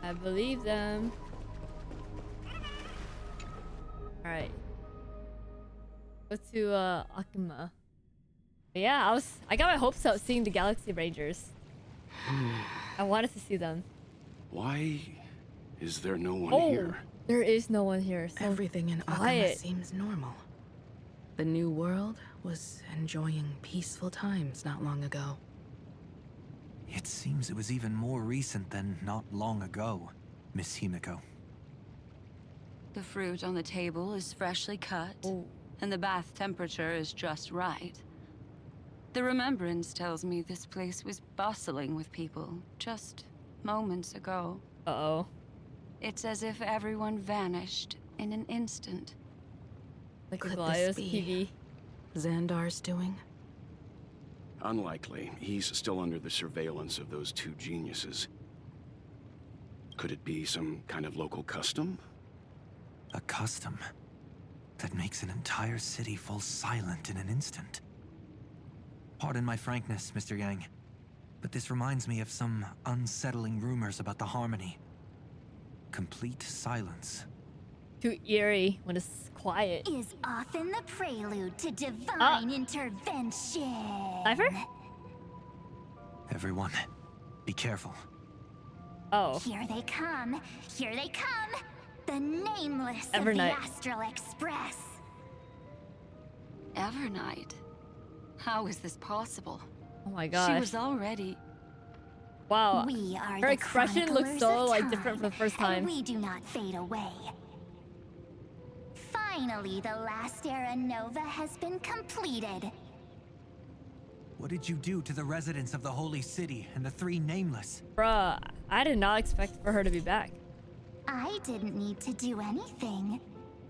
S1: I believe them. Alright. Go to Akuma. But yeah, I got my hopes up seeing the Galaxy Rangers. I wanted to see them.
S9: Why is there no one here?
S1: There is no one here. So
S12: everything in Akuma seems normal. The new world was enjoying peaceful times not long ago.
S11: It seems it was even more recent than not long ago, Miss Himiko.
S8: The fruit on the table is freshly cut, and the bath temperature is just right. The remembrance tells me this place was bustling with people just moments ago.
S1: Uh-oh.
S8: It's as if everyone vanished in an instant.
S1: Like
S12: could this be Xandar's doing?
S9: Unlikely. He's still under the surveillance of those two geniuses. Could it be some kind of local custom?
S11: A custom that makes an entire city fall silent in an instant. Pardon my frankness, Mr. Yang, but this reminds me of some unsettling rumors about the Harmony. Complete silence.
S1: Too eerie when it's quiet.
S3: Is often the prelude to divine intervention.
S1: Cypher?
S11: Everyone, be careful.
S1: Oh.
S3: Here they come. Here they come. The nameless of
S1: Evernight.
S3: the Astral Express.
S8: Evernight? How is this possible?
S1: Oh my gosh.
S8: She was already...
S1: Wow.
S3: We are
S1: her
S3: the
S1: expression looks
S3: chroniclers
S1: so
S3: of
S1: like
S3: time,
S1: different for the first time.
S3: And we do not fade away. Finally, the last era Nova has been completed.
S11: What did you do to the residents of the Holy City and the three Nameless?
S1: Bruh, I did not expect for her to be back.
S3: I didn't need to do anything.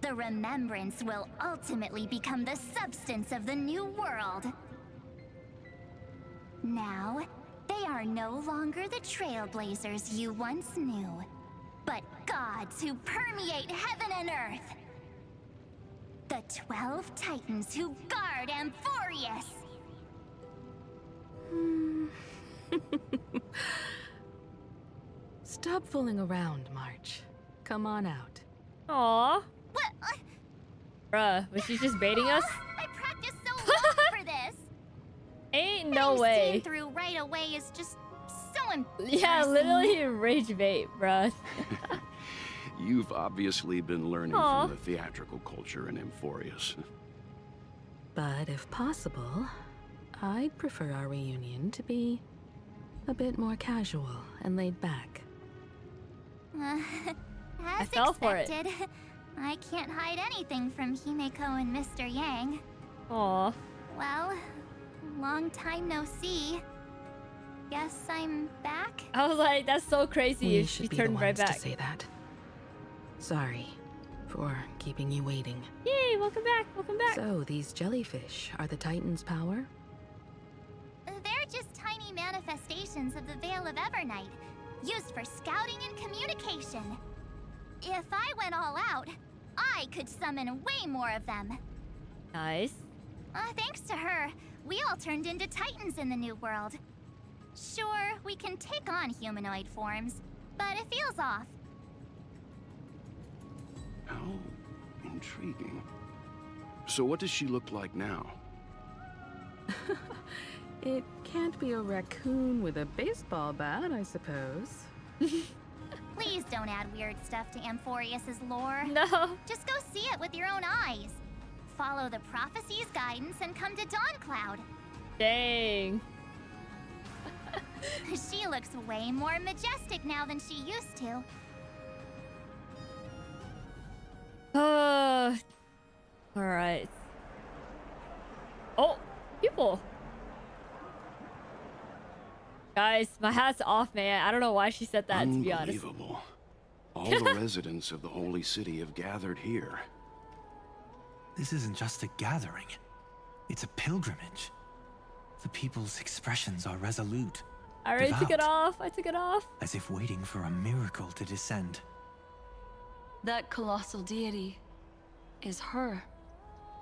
S3: The remembrance will ultimately become the substance of the new world. Now, they are no longer the trailblazers you once knew, but gods who permeate heaven and earth. The 12 Titans who guard Amphoreus.
S12: Stop fooling around, March. Come on out.
S1: Aww.
S3: What?
S1: Bruh, was she just baiting us?
S3: I practiced so long for this.
S1: Ain't no way.
S3: Getting through right away is just so embarrassing.
S1: Yeah, literally rage bait, bruh.
S9: You've obviously been learning from the theatrical culture in Amphoreus.
S12: But if possible, I'd prefer our reunion to be a bit more casual and laid back.
S3: As
S1: fell for it.
S3: expected, I can't hide anything from Himeko and Mr. Yang.
S1: Aw.
S3: Well, long time no see. Guess I'm back?
S1: I was like, that's so crazy
S12: We
S1: if she
S12: should be the
S1: turned right
S12: ones
S1: back.
S12: to say that. Sorry for keeping you waiting.
S1: Yay, welcome back, welcome back.
S12: So, these jellyfish are the Titan's power?
S3: They're just tiny manifestations of the Veil of Evernight, used for scouting and communication. If I went all out, I could summon way more of them.
S1: Nice.
S3: Thanks to her, we all turned into titans in the new world. Sure, we can take on humanoid forms, but it feels off.
S9: How intriguing. So what does she look like now?
S12: It can't be a raccoon with a baseball bat, I suppose.
S3: Please don't add weird stuff to Amphoreus's lore.
S1: No.
S3: Just go see it with your own eyes. Follow the prophecy's guidance and come to Dawncloud.
S1: Dang.
S3: She looks way more majestic now than she used to.
S1: Alright. Oh, people. Guys, my hat's off, man. I don't know why she said that, to be honest.
S9: Unbelievable. All the residents of the Holy City have gathered here.
S11: This isn't just a gathering. It's a pilgrimage. The people's expressions are resolute.
S1: I already took it
S11: devout,
S1: off. I took it off.
S11: as if waiting for a miracle to descend.
S8: That colossal deity is her.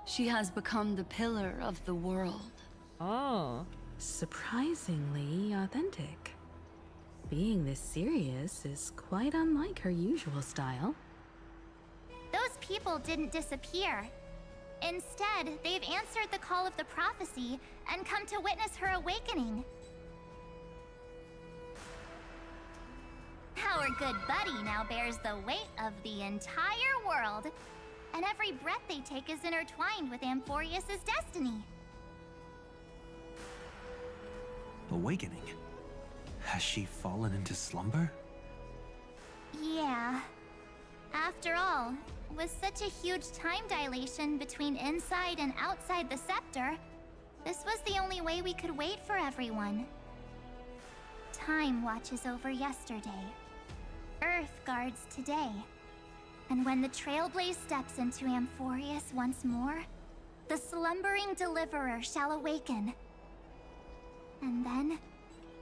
S8: She has become the pillar of the world.
S1: Oh.
S12: Surprisingly authentic. Being this serious is quite unlike her usual style.
S3: Those people didn't disappear. Instead, they've answered the call of the prophecy and come to witness her awakening. Our good buddy now bears the weight of the entire world, and every breath they take is intertwined with Amphoreus's destiny.
S11: Awakening? Has she fallen into slumber?
S3: Yeah. After all, with such a huge time dilation between inside and outside the scepter, this was the only way we could wait for everyone. Time watches over yesterday. Earth guards today. And when the Trailblaze steps into Amphoreus once more, the slumbering deliverer shall awaken. And then,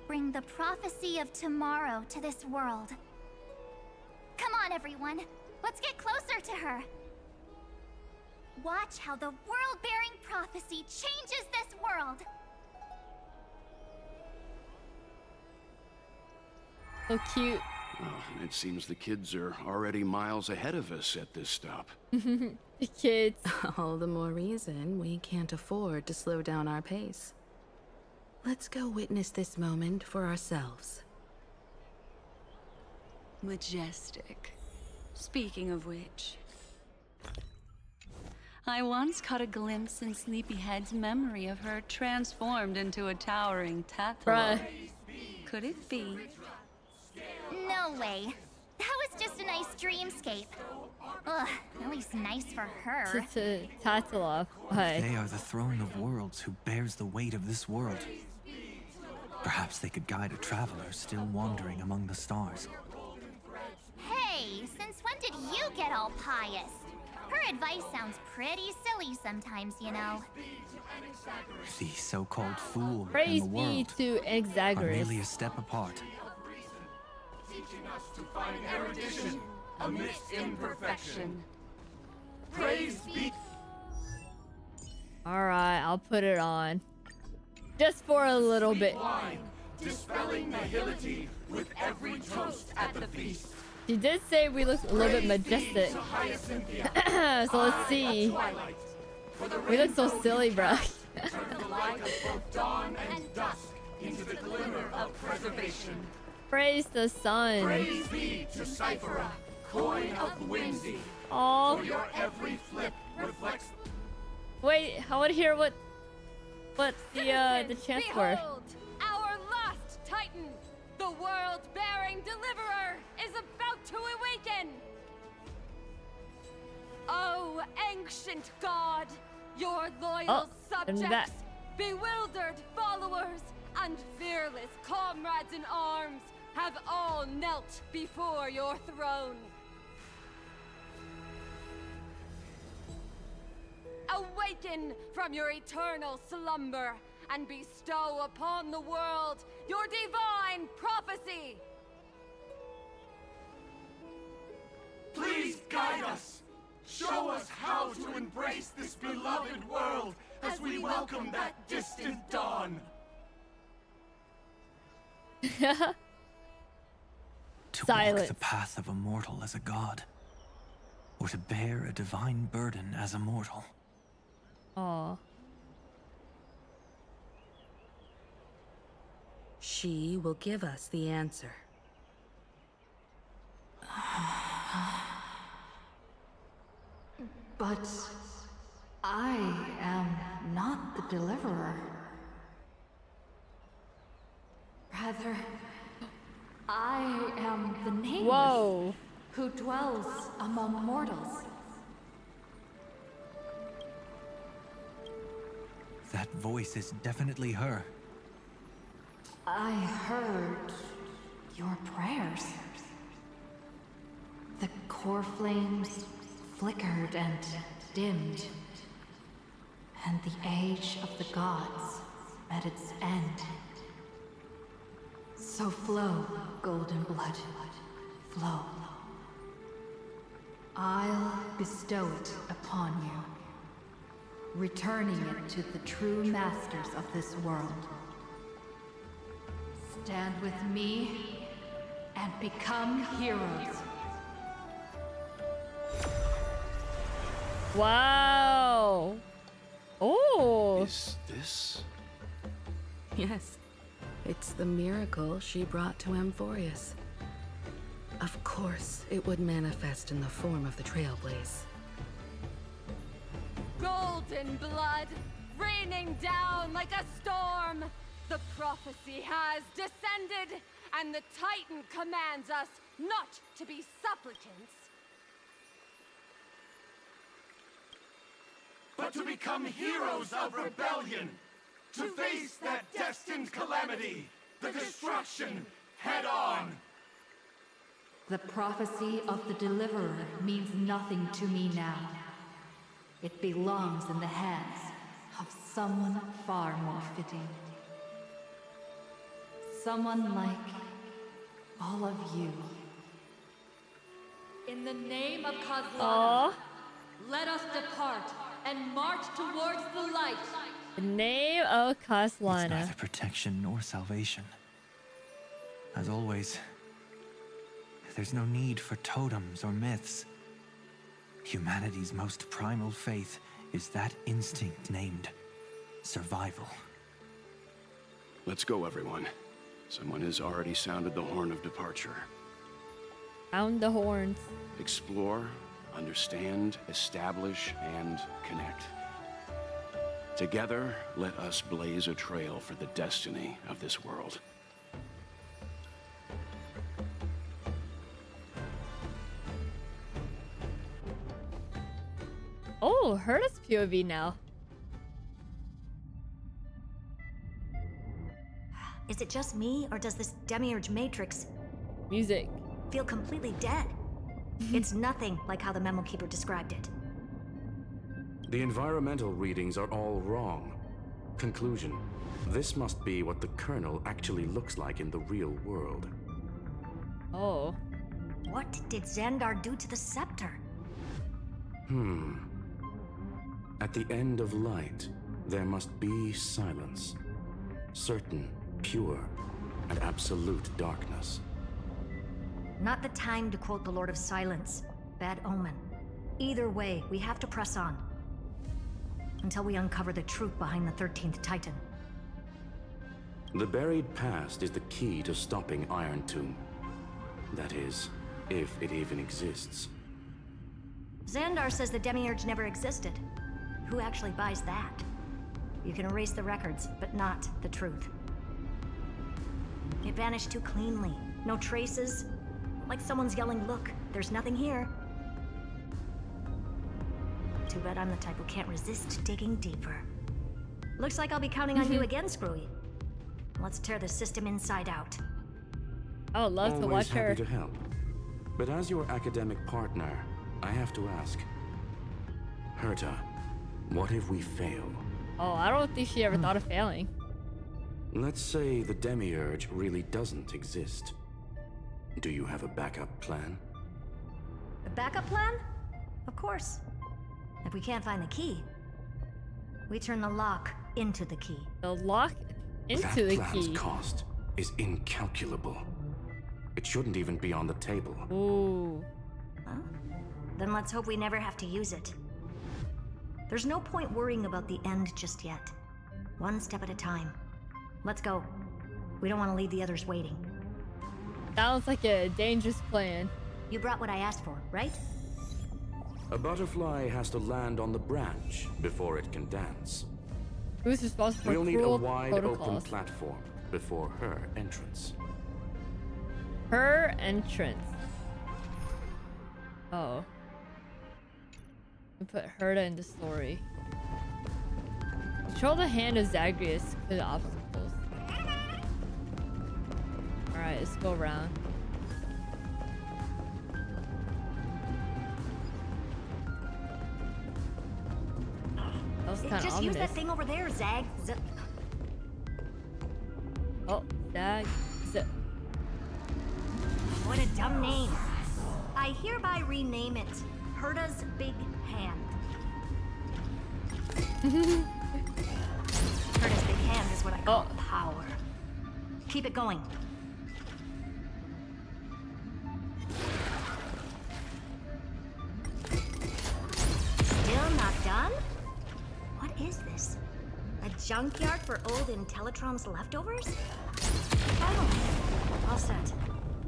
S3: bring the prophecy of tomorrow to this world. Come on, everyone. Let's get closer to her. Watch how the world-bearing prophecy changes this world.
S1: So cute.
S9: Well, it seems the kids are already miles ahead of us at this stop.
S1: The kids.
S12: All the more reason we can't afford to slow down our pace. Let's go witness this moment for ourselves.
S8: Majestic. Speaking of which, I once caught a glimpse in Sleepyhead's memory of her transformed into a towering Tathalor. Could it be?
S3: No way. That was just a nice dreamscape. Ugh, at least nice for her.
S1: Tathalor.
S11: They are the throne of worlds who bears the weight of this world. Perhaps they could guide a traveler still wandering among the stars.
S3: Hey, since when did you get all pious? Her advice sounds pretty silly sometimes, you know.
S11: The so-called fool
S1: Praise
S11: and the
S1: be
S11: world
S1: to
S11: are
S1: Exaggerus.
S11: merely a step apart.
S15: Teaching us to find erudition amidst imperfection. Praise be.
S1: Alright, I'll put it on. Just for a little bit.
S15: Wine, dispelling nihility with every toast at the feast.
S1: She did say we look a little bit majestic. So let's see. We look so silly, bro.
S15: Turn the light of both dawn and dusk into the glimmer of preservation.
S1: Praise the sun.
S15: Praise be to Cyphera, coin of Whimsy.
S1: Oh.
S15: For your every flip reflects.
S1: Wait, I want to hear what the chants were.
S16: Behold, our last Titan, the world-bearing deliverer, is about to awaken. Oh, ancient god, your loyal subjects, bewildered followers, and fearless comrades in arms have all knelt before your throne. Awaken from your eternal slumber and bestow upon the world your divine prophecy.
S15: Please guide us. Show us how to embrace this beloved world as we welcome that distant dawn.
S11: To
S1: Silence.
S11: walk the path of a mortal as a god, or to bear a divine burden as a mortal.
S1: Aw.
S12: She will give us the answer.
S5: But I am not the deliverer. Rather, I am the nameless.
S1: Whoa.
S5: Who dwells among mortals.
S11: That voice is definitely her.
S5: I heard your prayers. The core flames flickered and dimmed, and the age of the gods met its end. So flow, golden blood, flow. I'll bestow it upon you, returning it to the true masters of this world. Stand with me and become heroes.
S1: Wow. Oh.
S9: Is this?
S12: Yes, it's the miracle she brought to Amphoreus. Of course, it would manifest in the form of the Trailblaze.
S16: Golden blood, raining down like a storm. The prophecy has descended, and the Titan commands us not to be supplicants,
S15: but to become heroes of rebellion, to face that destined calamity, the destruction, head on.
S5: The prophecy of the Deliverer means nothing to me now. It belongs in the hands of someone far more fitting. Someone like all of you. In the name of Kozlana, let us depart and march towards the light.
S1: The name of
S11: It's
S1: Kozlana.
S11: neither protection nor salvation. As always, there's no need for totems or myths. Humanity's most primal faith is that instinct named survival.
S9: Let's go, everyone. Someone has already sounded the horn of departure.
S1: Sound the horns.
S9: Explore, understand, establish, and connect. Together, let us blaze a trail for the destiny of this world.
S1: Oh, heard us POV now.
S10: Is it just me, or does this demiurge matrix
S1: music
S10: feel completely dead? It's nothing like how the memo keeper described it.
S17: The environmental readings are all wrong. Conclusion: this must be what the kernel actually looks like in the real world.
S1: Oh.
S10: What did Xandar do to the scepter?
S17: At the end of light, there must be silence. Certain, pure, and absolute darkness.
S10: Not the time to quote the Lord of Silence. Bad omen. Either way, we have to press on. Until we uncover the truth behind the 13th Titan.
S17: The buried past is the key to stopping Iron Tomb. That is, if it even exists.
S10: Xandar says the demiurge never existed. Who actually buys that? You can erase the records, but not the truth. It vanished too cleanly. No traces. Like someone's yelling, "Look, there's nothing here." Too bad I'm the type who can't resist digging deeper. Looks like I'll be counting on you again, Screwy. Let's tear the system inside out.
S1: I would love to watch her.
S17: Always happy to help. But as your academic partner, I have to ask. Herta, what if we fail?
S1: Oh, I don't think she ever thought of failing.
S17: Let's say the demiurge really doesn't exist. Do you have a backup plan?
S10: A backup plan? Of course. If we can't find the key, we turn the lock into the key.
S1: The lock into the
S17: plan's
S1: key.
S17: cost is incalculable. It shouldn't even be on the table.
S1: Ooh.
S10: Well, then let's hope we never have to use it. There's no point worrying about the end just yet. One step at a time. Let's go. We don't want to leave the others waiting.
S1: Sounds like a dangerous plan.
S10: You brought what I asked for, right?
S17: A butterfly has to land on the branch before it can dance.
S1: Who's responsible for
S17: We'll need a
S1: cruel
S17: wide open
S1: protocols?
S17: platform before her entrance.
S1: Her entrance. Oh. We put Herta in the story. Control the hand of Zagreus to the obstacles. Alright, let's go around. That was kind of
S10: Just
S1: ominous.
S10: use that thing over there, Zag.
S1: Oh, Zag.
S10: What a dumb name. I hereby rename it Herta's Big Hand. Herta's Big Hand is what I call power. Keep it going. Still not done? What is this? A junkyard for old Intellitrom's leftovers? Oh, all set.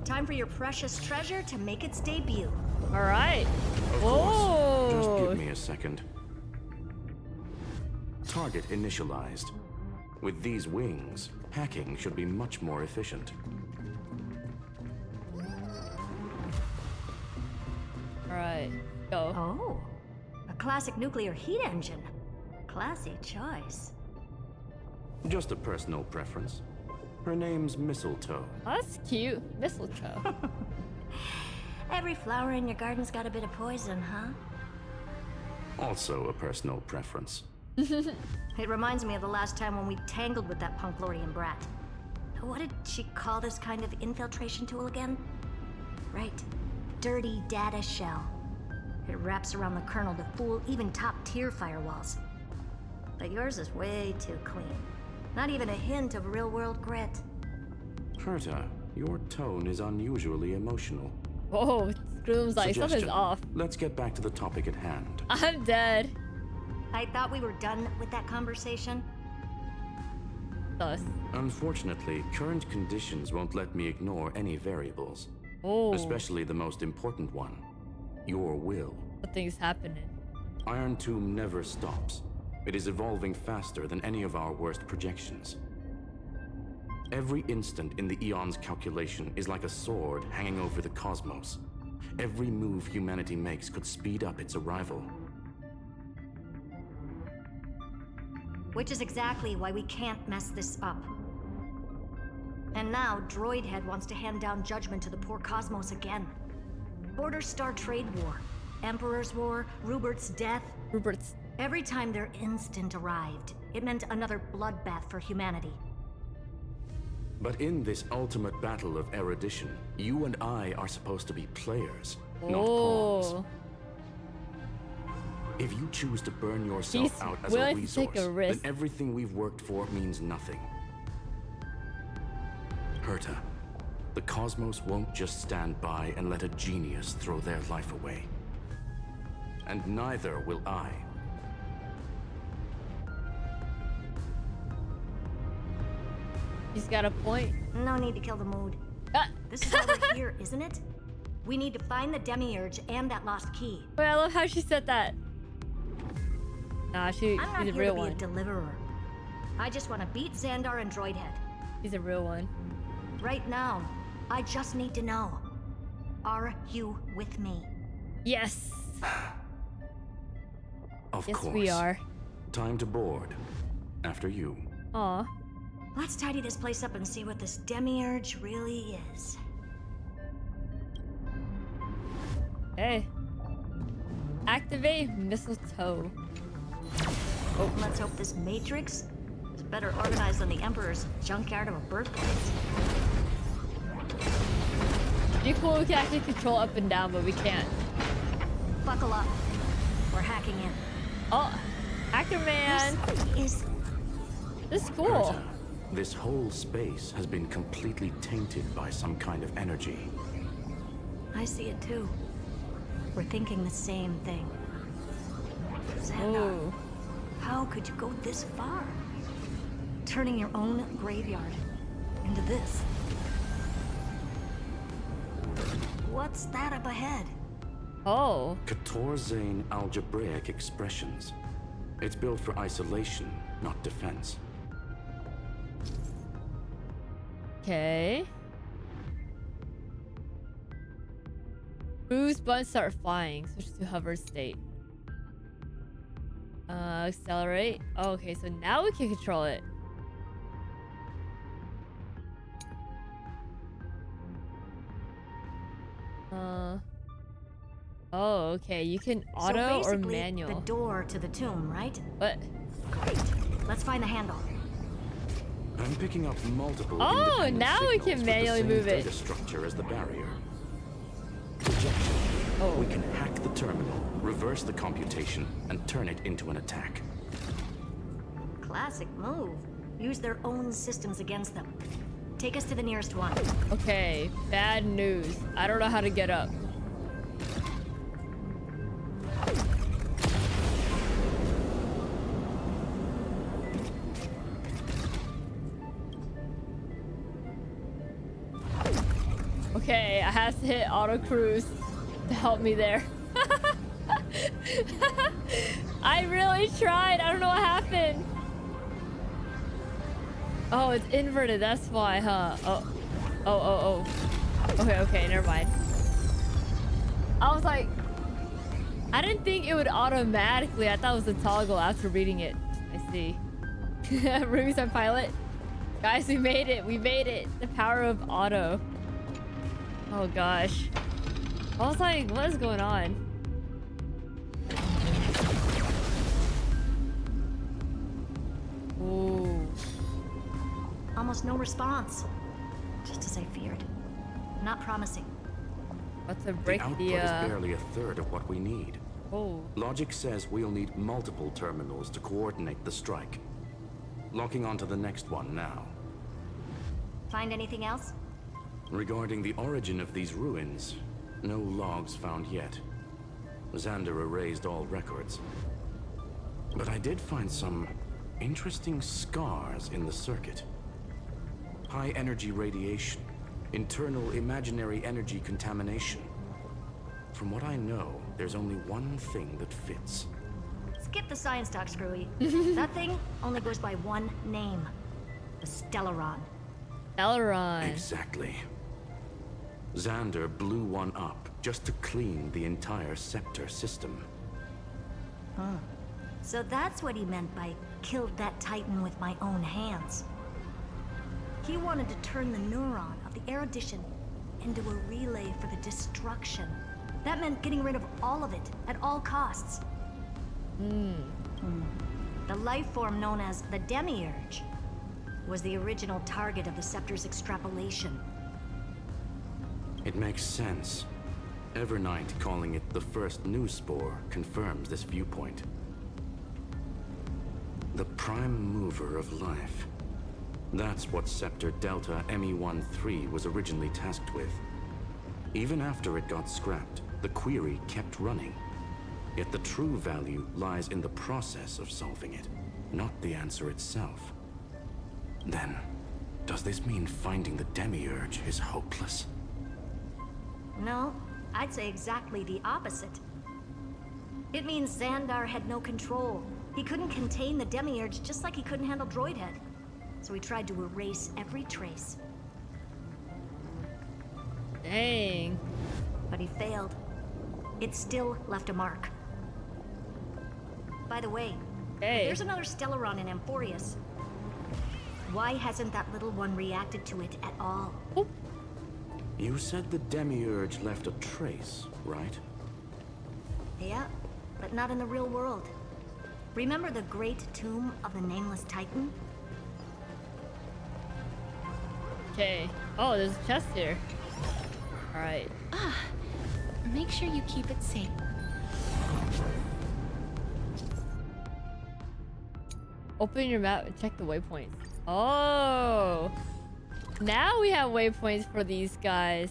S10: Time for your precious treasure to make its debut.
S1: All right.
S17: Of
S1: Whoa.
S17: course. Just give me a second. Target initialized. With these wings, hacking should be much more efficient.
S1: All right. Go.
S10: Oh, a classic nuclear heat engine. Classy choice.
S17: Just a personal preference. Her name's Mistletoe.
S1: Oh, that's cute. Mistletoe.
S10: Every flower in your garden's got a bit of poison, huh?
S17: Also a personal preference.
S10: It reminds me of the last time when we tangled with that Punklorian brat. What did she call this kind of infiltration tool again? Right. Dirty data shell. It wraps around the kernel to fool even top-tier firewalls. But yours is way too clean. Not even a hint of real-world grit.
S17: Herta, your tone is unusually emotional.
S1: Whoa, Scroom's like, something's
S17: Suggestion.
S1: off.
S17: Let's get back to the topic at hand.
S1: I'm dead.
S10: I thought we were done with that conversation.
S1: Thus.
S17: Unfortunately, current conditions won't let me ignore any variables.
S1: Oh.
S17: Especially the most important one. Your will.
S1: Nothing's happening.
S17: Iron Tomb never stops. It is evolving faster than any of our worst projections. Every instant in the Eon's calculation is like a sword hanging over the cosmos. Every move humanity makes could speed up its arrival.
S10: Which is exactly why we can't mess this up. And now, Droidhead wants to hand down judgment to the poor cosmos again. Border Star Trade War, Emperor's War, Rubert's death.
S1: Rubert's.
S10: Every time their instant arrived, it meant another bloodbath for humanity.
S17: But in this ultimate battle of erudition, you and I are supposed to be players, not pawns. If you choose to burn yourself out as a resource, then everything we've worked for means nothing. Herta, the cosmos won't just stand by and let a genius throw their life away. And neither will I.
S1: He's got a point.
S10: No need to kill the mood. This is why we're here, isn't it? We need to find the demiurge and that lost key.
S1: Wait, I love how she said that. Nah, she's
S10: I'm not
S1: a
S10: here
S1: real
S10: to be
S1: one.
S10: a deliverer. I just want to beat Xandar and Droidhead.
S1: He's a real one.
S10: Right now, I just need to know. Are you with me?
S1: Yes.
S17: Of
S1: Yes,
S17: course.
S1: we are.
S17: Time to board. After you.
S1: Aw.
S10: Let's tidy this place up and see what this demiurge really is.
S1: Hey. Activate mistletoe.
S10: Oh, let's hope this matrix is better organized than the Emperor's junkyard of a birthplace.
S1: Pretty cool we can actually control up and down, but we can't.
S10: Buckle up. hacking in.
S1: Oh, Hacker Man.
S10: This
S1: is cool.
S17: Herta, this whole space has been completely tainted by some kind of energy.
S10: I see it too. We're thinking the same thing. Xandar, how could you go this far? Turning your own graveyard into this. What's that up ahead?
S1: Oh.
S17: Katorzane algebraic expressions. It's built for isolation, not defense.
S1: Okay. Cruise buttons start flying. Switch to hover state. Accelerate. Oh, okay, so now we can control it. Oh, okay. You can auto or manual.
S10: The door to the tomb, right?
S1: What?
S10: Great. Let's find the handle.
S17: I'm picking up multiple.
S1: Oh, now we can manually move it.
S17: Data structure as the barrier. Rejection.
S1: Oh.
S17: We can hack the terminal, reverse the computation, and turn it into an attack.
S10: Classic move. Use their own systems against them. Take us to the nearest one.
S1: Okay, bad news. I don't know how to get up. Okay, I have to hit auto cruise to help me there. I really tried. I don't know what happened. Oh, it's inverted. That's why, huh? Oh. Okay, never mind. I was like, I didn't think it would automatically. I thought it was a toggle after reading it. I see. Ruby's on pilot. Guys, we made it. We made it. The power of auto. Oh gosh. I was like, what is going on? Ooh.
S10: Almost no response. Just as I feared. Not promising.
S1: What's a break
S17: the output is barely a third of what we need.
S1: Oh.
S17: Logic says we'll need multiple terminals to coordinate the strike. Locking onto the next one now.
S10: Find anything else?
S17: Regarding the origin of these ruins, no logs found yet. Xander erased all records. But I did find some interesting scars in the circuit. High energy radiation, internal imaginary energy contamination. From what I know, there's only one thing that fits.
S10: Skip the science talk, Screwy. That thing only goes by one name. The Stellaron.
S1: Stellaron.
S17: Exactly. Xander blew one up just to clean the entire scepter system.
S10: Huh. So that's what he meant by killed that Titan with my own hands. He wanted to turn the neuron of the erudition into a relay for the destruction. That meant getting rid of all of it at all costs. The life form known as the demiurge was the original target of the scepter's extrapolation.
S17: It makes sense. Evernight calling it the first new spore confirms this viewpoint. The prime mover of life. That's what Scepter Delta ME-13 was originally tasked with. Even after it got scrapped, the query kept running. Yet the true value lies in the process of solving it, not the answer itself. Then, does this mean finding the demiurge is hopeless?
S10: No, I'd say exactly the opposite. It means Xandar had no control. He couldn't contain the demiurge just like he couldn't handle Droidhead. So he tried to erase every trace.
S1: Dang.
S10: But he failed. It still left a mark. By the way, there's another Stellaron in Amphoreus. Why hasn't that little one reacted to it at all?
S17: You said the demiurge left a trace, right?
S10: Yeah, but not in the real world. Remember the great tomb of the nameless Titan?
S1: Okay. Oh, there's a chest here. Alright.
S2: Make sure you keep it safe.
S1: Open your map and check the waypoints. Oh, now we have waypoints for these guys.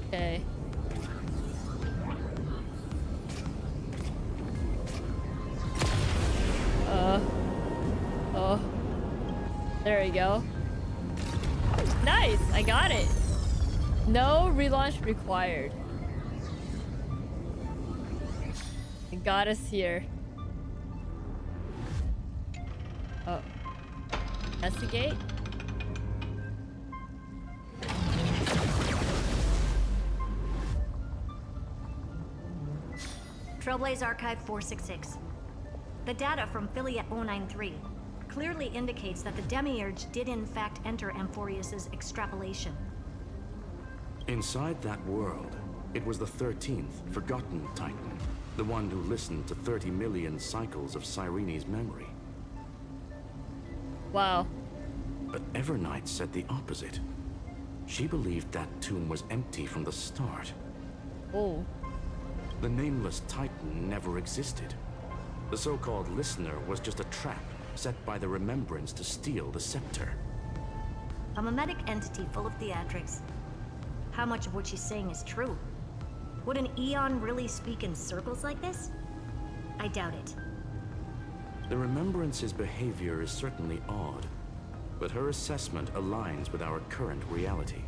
S1: Okay. Oh. There we go. Nice, I got it. No relaunch required. It got us here. Oh. That's the gate?
S10: Trailblaze Archive 466. The data from Affiliate 093 clearly indicates that the demiurge did in fact enter Amphoreus's extrapolation.
S17: Inside that world, it was the 13th, forgotten Titan, the one who listened to 30 million cycles of Cyrene's memory.
S1: Wow.
S17: But Evernight said the opposite. She believed that tomb was empty from the start.
S1: Oh.
S17: The nameless Titan never existed. The so-called listener was just a trap set by the Remembrance to steal the scepter.
S10: A mimetic entity full of theatrics. How much of what she's saying is true? Would an Eon really speak in circles like this? I doubt it.
S17: The Remembrance's behavior is certainly odd, but her assessment aligns with our current reality.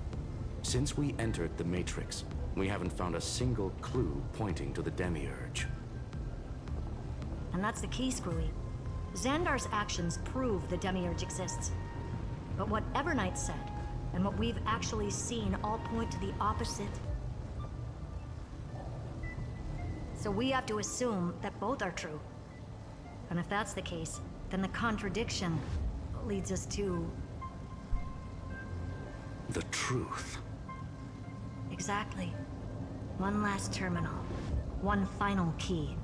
S17: Since we entered the Matrix, we haven't found a single clue pointing to the demiurge.
S10: And that's the key, Screwy. Xandar's actions prove the demiurge exists. But what Evernight said, and what we've actually seen all point to the opposite. So we have to assume that both are true. And if that's the case, then the contradiction leads us to...
S17: the truth.
S10: Exactly. One last terminal. One final key.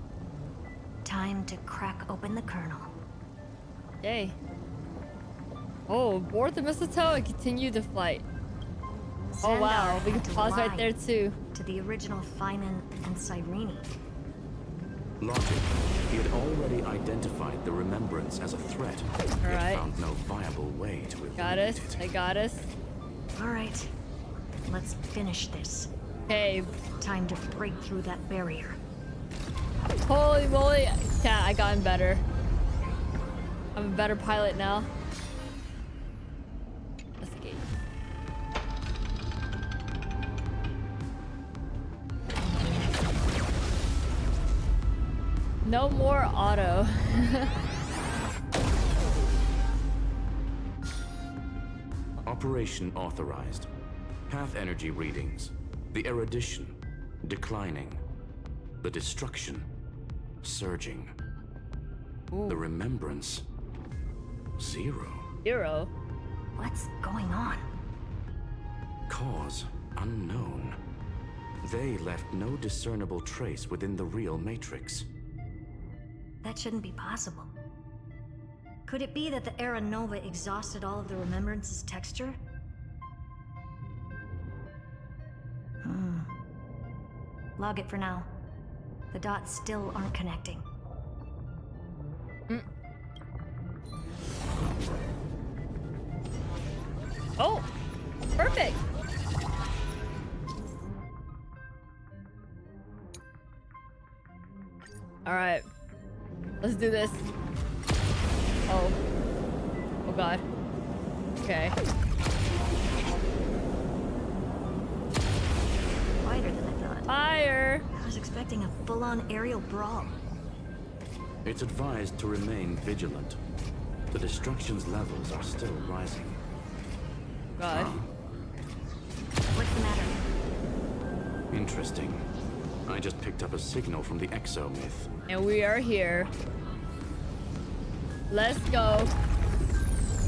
S10: Time to crack open the kernel.
S1: Yay. Oh, board the mistletoe and continue the flight. Oh wow, we can pause right there too.
S10: To the original Finan and Sirene.
S17: Logic. He had already identified the Remembrance as a threat, yet found no viable way to eliminate
S1: got us.
S17: it.
S1: I got us.
S10: All right. Let's finish this.
S1: Okay.
S10: Time to break through that barrier.
S1: Holy moly. Yeah, I gotten better. I'm a better pilot now. That's the gate. No more auto.
S17: Operation authorized. Path energy readings. The erudition. Declining. The destruction. Surging.
S1: Ooh.
S17: The remembrance. 0.
S1: 0?
S10: What's going on?
S17: Cause unknown. They left no discernible trace within the real Matrix.
S10: That shouldn't be possible. Could it be that the Era Nova exhausted all of the Remembrance's texture? Log it for now. The dots still aren't connecting.
S1: Oh! Perfect! Alright. Let's do this. Oh. Oh god. Okay.
S10: Wider than I thought.
S1: Fire!
S10: I was expecting a full-on aerial brawl.
S17: It's advised to remain vigilant. The destruction's levels are still rising.
S1: God.
S10: What's the matter?
S17: Interesting. I just picked up a signal from the Exo myth.
S1: And we are here. Let's go.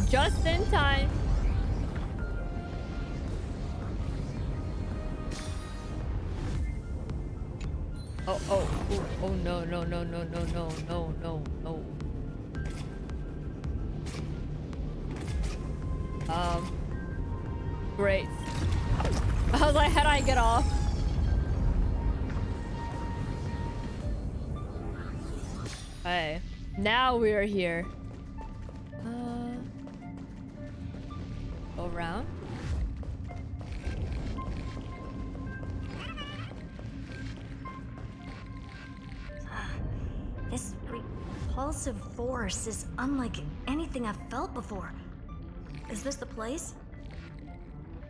S1: Just in time. Oh no, no, no, no, no, no, no, no, no. Great. I was like, how do I get off? Okay, now we are here. Go around.
S10: This repulsive force is unlike anything I've felt before. Is this the place?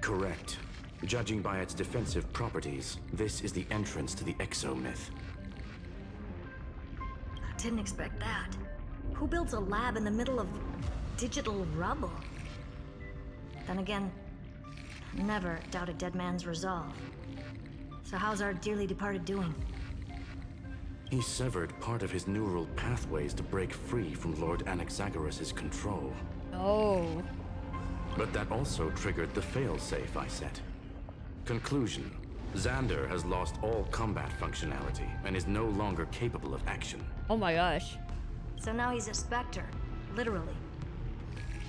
S17: Correct. Judging by its defensive properties, this is the entrance to the exomyth.
S10: I didn't expect that. Who builds a lab in the middle of digital rubble? Then again, never doubt a dead man's resolve. So how's our dearly departed doing?
S17: He severed part of his neural pathways to break free from Lord Anaxagoras' control.
S1: Oh.
S17: But that also triggered the failsafe I set. Conclusion: Xander has lost all combat functionality and is no longer capable of action.
S1: Oh my gosh.
S10: So now he's a specter, literally.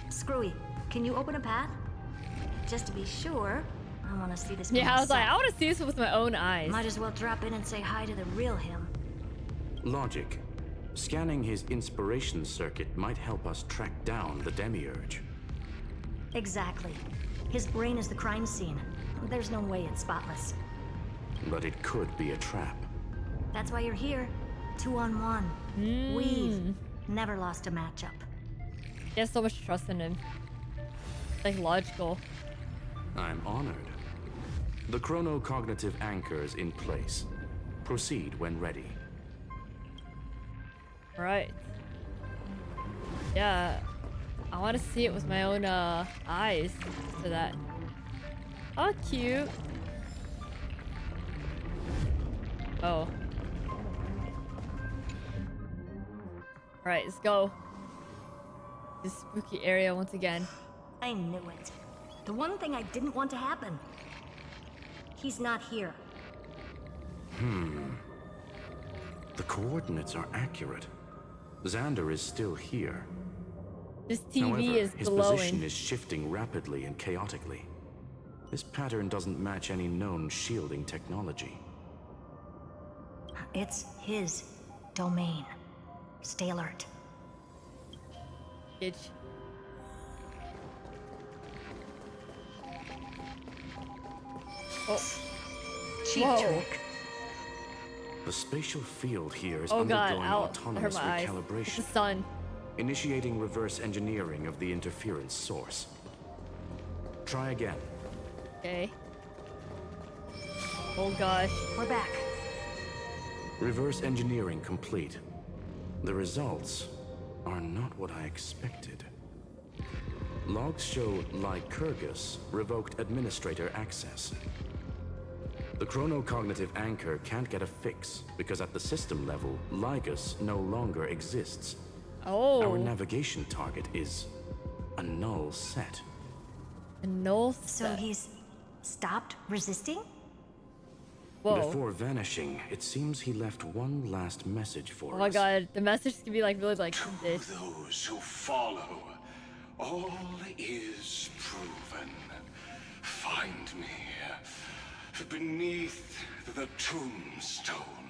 S10: Screwy, can you open a path? Just to be sure, I want to see this.
S1: Yeah, I was like, I want to see this with my own eyes.
S10: Might as well drop in and say hi to the real him.
S17: Logic. Scanning his inspiration circuit might help us track down the demiurge.
S10: Exactly. His brain is the crime scene. There's no way it's spotless.
S17: But it could be a trap.
S10: That's why you're here. 2-on-1. We've never lost a matchup.
S1: He has so much trust in him. Like, logical.
S17: I'm honored. The chronocognitive anchor is in place. Proceed when ready.
S1: Right. Yeah. I want to see it with my own eyes for that. Oh, cute. Oh. Alright, let's go. This spooky area once again.
S10: I knew it. The one thing I didn't want to happen. He's not here.
S17: The coordinates are accurate. Xander is still here.
S1: This TV
S17: However,
S1: is
S17: his
S1: glowing.
S17: position is shifting rapidly and chaotically. This pattern doesn't match any known shielding technology.
S10: It's his domain. Stay alert.
S1: Bitch. Oh.
S10: Cheap
S1: Whoa.
S10: trick.
S17: The spatial field here is
S1: Oh god,
S17: undergoing
S1: ow.
S17: autonomous
S1: Hurt my eyes. It's
S17: recalibration.
S1: the sun.
S17: Initiating reverse engineering of the interference source. Try again.
S1: Okay. Oh gosh.
S10: We're back.
S17: Reverse engineering complete. The results are not what I expected. Logs show Lycurgus revoked administrator access. The chronocognitive anchor can't get a fix because at the system level, Lygus no longer exists.
S1: Oh.
S17: Our navigation target is a null set.
S1: A null
S10: So
S1: set.
S10: he's stopped resisting?
S1: Whoa.
S17: Before vanishing, it seems he left one last message for us.
S1: Oh my god, the message can be like really like this.
S15: Those who follow, all is proven. Find me beneath the tombstone.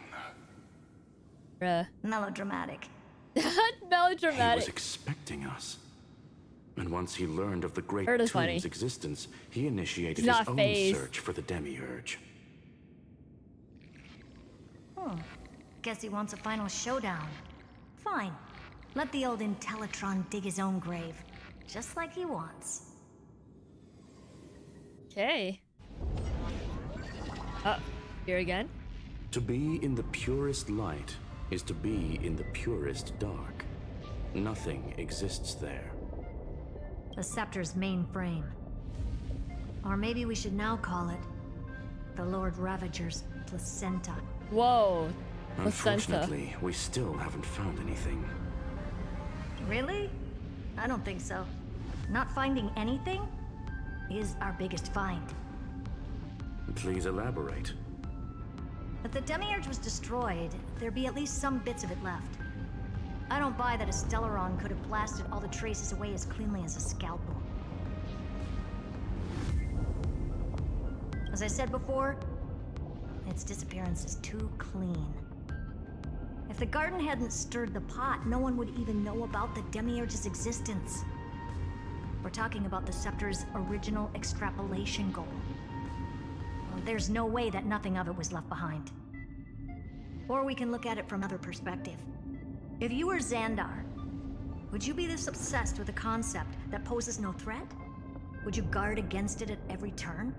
S1: Bruh.
S10: Melodramatic.
S17: He was
S1: Melodramatic.
S17: expecting us. And once he learned of the Great
S1: Heard
S17: Tomb's
S1: is funny.
S17: existence, he initiated
S1: He's
S17: his
S1: not
S17: own
S1: phased.
S17: search for the demiurge.
S10: Guess he wants a final showdown. Fine. Let the old Intellitron dig his own grave. Just like he wants.
S1: Okay. Here again?
S17: To be in the purest light is to be in the purest dark. Nothing exists there.
S10: The Scepter's main frame. Or maybe we should now call it the Lord Ravager's placenta.
S1: Whoa. Placenta.
S17: Unfortunately, we still haven't found anything.
S10: Really? I don't think so. Not finding anything is our biggest find.
S17: Please elaborate.
S10: If the Demiurge was destroyed, there'd be at least some bits of it left. I don't buy that a Stellaron could have blasted all the traces away as cleanly as a scalpel. As I said before, its disappearance is too clean. If the garden hadn't stirred the pot, no one would even know about the demiurge's existence. We're talking about the Scepter's original extrapolation goal. Well, there's no way that nothing of it was left behind. Or we can look at it from another perspective. If you were Xandar, would you be this obsessed with a concept that poses no threat? Would you guard against it at every turn?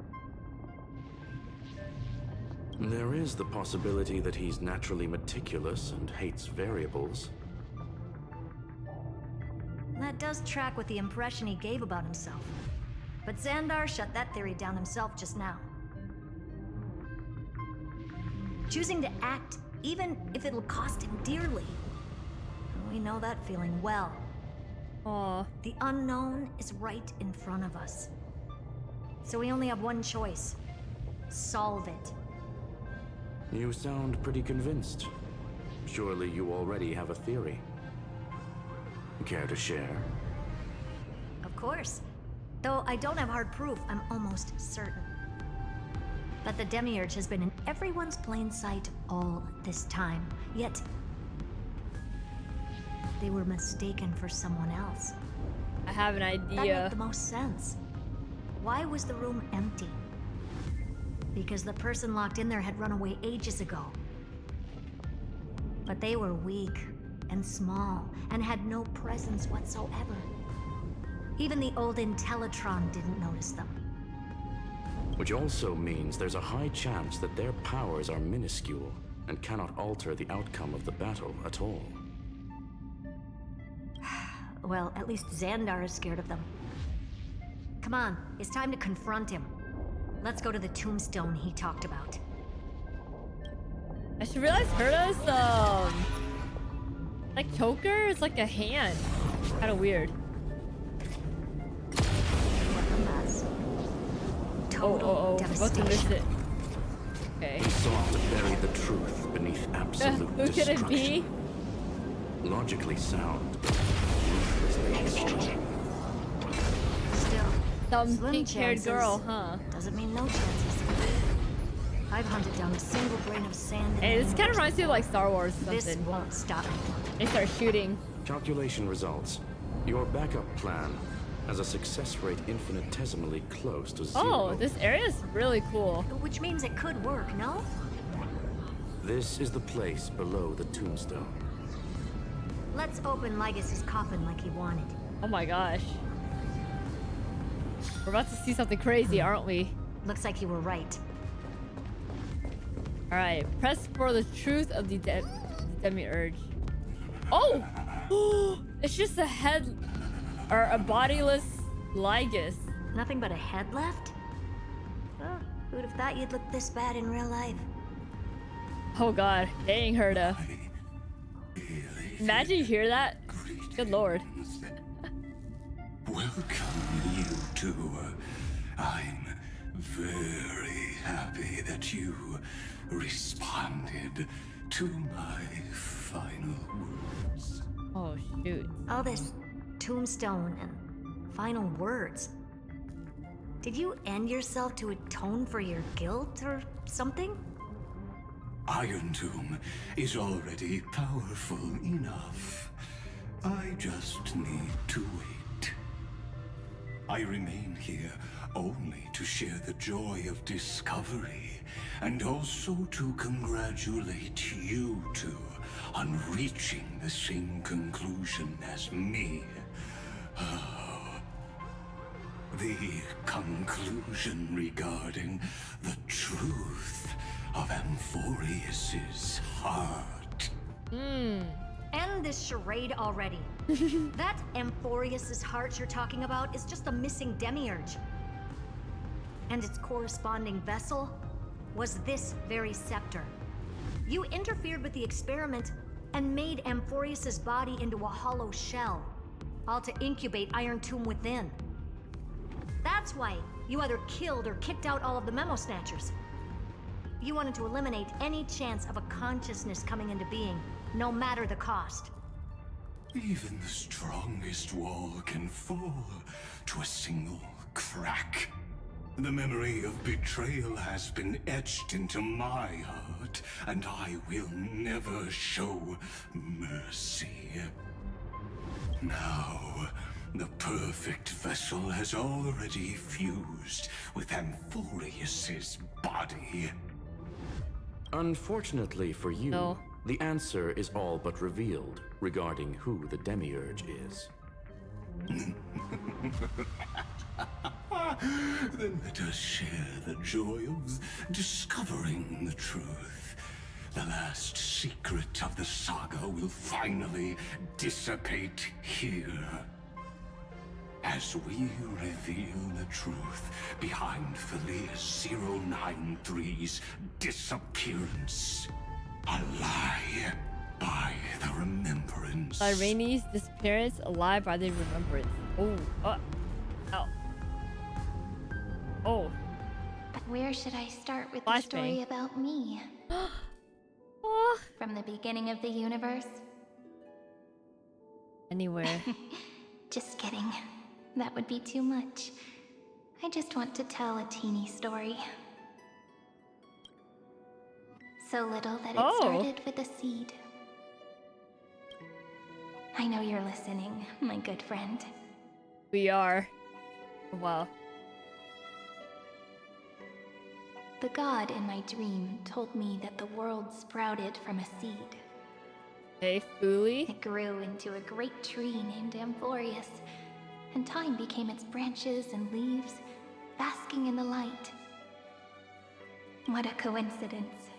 S17: There is the possibility that he's naturally meticulous and hates variables.
S10: That does track with the impression he gave about himself. But Xandar shut that theory down himself just now. Choosing to act, even if it'll cost him dearly. We know that feeling well.
S1: Aww.
S10: The unknown is right in front of us. So we only have one choice. Solve it.
S17: You sound pretty convinced. Surely you already have a theory. Care to share?
S10: Of course. Though I don't have hard proof, I'm almost certain. But the demiurge has been in everyone's plain sight all this time. Yet, they were mistaken for someone else.
S1: I have an
S10: That
S1: idea.
S10: made the most sense. Why was the room empty? Because the person locked in there had run away ages ago. But they were weak and small and had no presence whatsoever. Even the old Intellitron didn't notice them.
S17: Which also means there's a high chance that their powers are minuscule and cannot alter the outcome of the battle at all.
S10: Well, at least Xandar is scared of them. Come on, it's time to confront him. Let's go to the tombstone he talked about.
S1: I just realized Herta's like choker is like a hand. Kind of weird.
S10: What a mess. Total
S1: About to miss
S10: devastation.
S1: it. Okay.
S17: He sought to bury the truth beneath absolute
S1: Who could
S17: destruction.
S1: it be?
S17: Logically sound, ruthlessly extreme.
S10: Still,
S1: Some
S10: slim
S1: pink-haired
S10: chances
S1: girl, huh?
S10: Doesn't mean no chances. I've hunted down a single grain of sand.
S1: Hey, this kind of reminds me of like Star Wars or
S10: This
S1: something.
S10: won't stop me.
S1: They start shooting.
S17: Calculation results. Your backup plan has a success rate infinitesimally close to zero.
S1: Oh, this area is really cool.
S10: Which means it could work, no?
S17: This is the place below the tombstone.
S10: Let's open Lygas's coffin like he wanted.
S1: Oh my gosh. We're about to see something crazy, aren't we?
S10: Looks like you were right.
S1: Alright, press for the truth of the demiurge. Oh! It's just a head or a bodiless Lygas.
S10: Nothing but a head left? Oh, who'd have thought you'd look this bad in real life?
S1: Oh god, dang Herta. Imagine you hear that. Good lord.
S18: Welcome, you two. I'm very happy that you responded to my final words.
S1: Oh shoot.
S10: All this tombstone and final words. Did you end yourself to atone for your guilt or something?
S18: Iron Tomb is already powerful enough. I just need to wait. I remain here only to share the joy of discovery, and also to congratulate you two on reaching the same conclusion as me. The conclusion regarding the truth of Amphoreus's heart.
S10: End this charade already. That Amphoreus's heart you're talking about is just a missing demiurge. And its corresponding vessel was this very scepter. You interfered with the experiment and made Amphoreus's body into a hollow shell, all to incubate Iron Tomb within. That's why you either killed or kicked out all of the Memo Snatchers. You wanted to eliminate any chance of a consciousness coming into being, no matter the cost.
S18: Even the strongest wall can fall to a single crack. The memory of betrayal has been etched into my heart, and I will never show mercy. Now, the perfect vessel has already fused with Amphoreus's body.
S17: Unfortunately for you,
S1: No.
S17: the answer is all but revealed regarding who the demiurge is.
S18: Then let us share the joy of discovering the truth. The last secret of the saga will finally dissipate here. As we reveal the truth behind Felius 093's disappearance. A lie by the remembrance.
S1: Cyrene's disappearance, alive by the remembrance. Oh, ow. Oh.
S3: Where should I start with the story about me? From the beginning of the universe?
S1: Anywhere.
S3: Just kidding. That would be too much. I just want to tell a teeny story. So little that it started with a seed. I know you're listening, my good friend.
S1: We are. Wow.
S3: The god in my dream told me that the world sprouted from a seed.
S1: Hey, Fooly.
S3: It grew into a great tree named Amphoreus, and time became its branches and leaves, basking in the light. What a coincidence.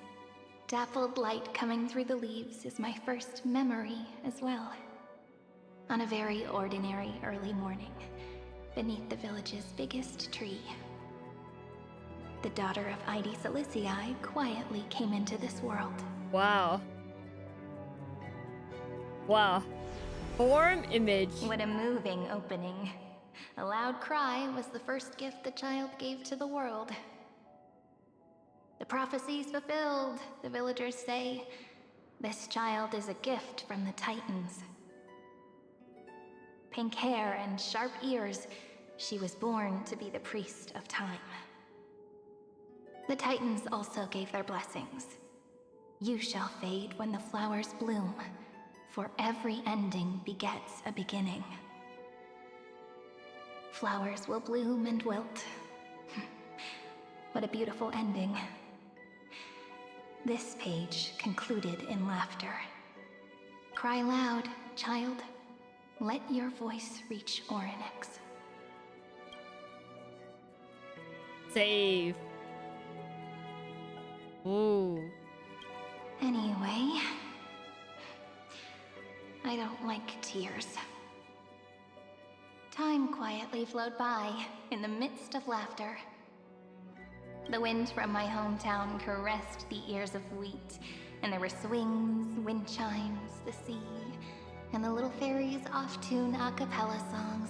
S3: Dappled light coming through the leaves is my first memory as well. On a very ordinary early morning, beneath the village's biggest tree. The daughter of Ide Silicii quietly came into this world.
S1: Wow. Wow. Form image.
S3: What a moving opening. A loud cry was the first gift the child gave to the world. The prophecy's fulfilled, the villagers say. This child is a gift from the Titans. Pink hair and sharp ears, she was born to be the priest of time. The Titans also gave their blessings. You shall fade when the flowers bloom, for every ending begets a beginning. Flowers will bloom and wilt. What a beautiful ending. This page concluded in laughter. Cry loud, child. Let your voice reach CYRENE'S.
S1: Save. Ooh.
S3: Anyway, I don't like tears. Time quietly flowed by in the midst of laughter. The wind from my hometown caressed the ears of wheat, and there were swings, wind chimes, the sea, and the little fairies off-tune a cappella songs.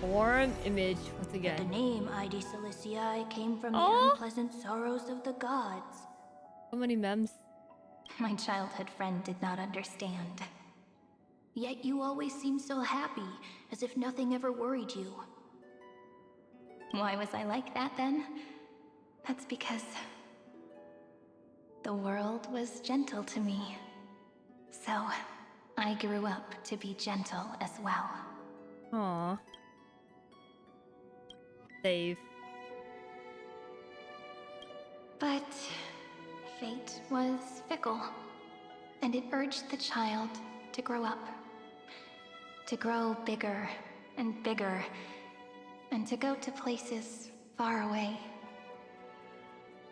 S1: Form image once again.
S10: The name Ide Silicii came from the unpleasant sorrows of the gods.
S1: So many memes.
S3: My childhood friend did not understand.
S10: Yet you always seemed so happy, as if nothing ever worried you.
S3: Why was I like that then? That's because the world was gentle to me. So I grew up to be gentle as well.
S1: Aww. Save.
S3: But fate was fickle, and it urged the child to grow up. To grow bigger and bigger, and to go to places far away.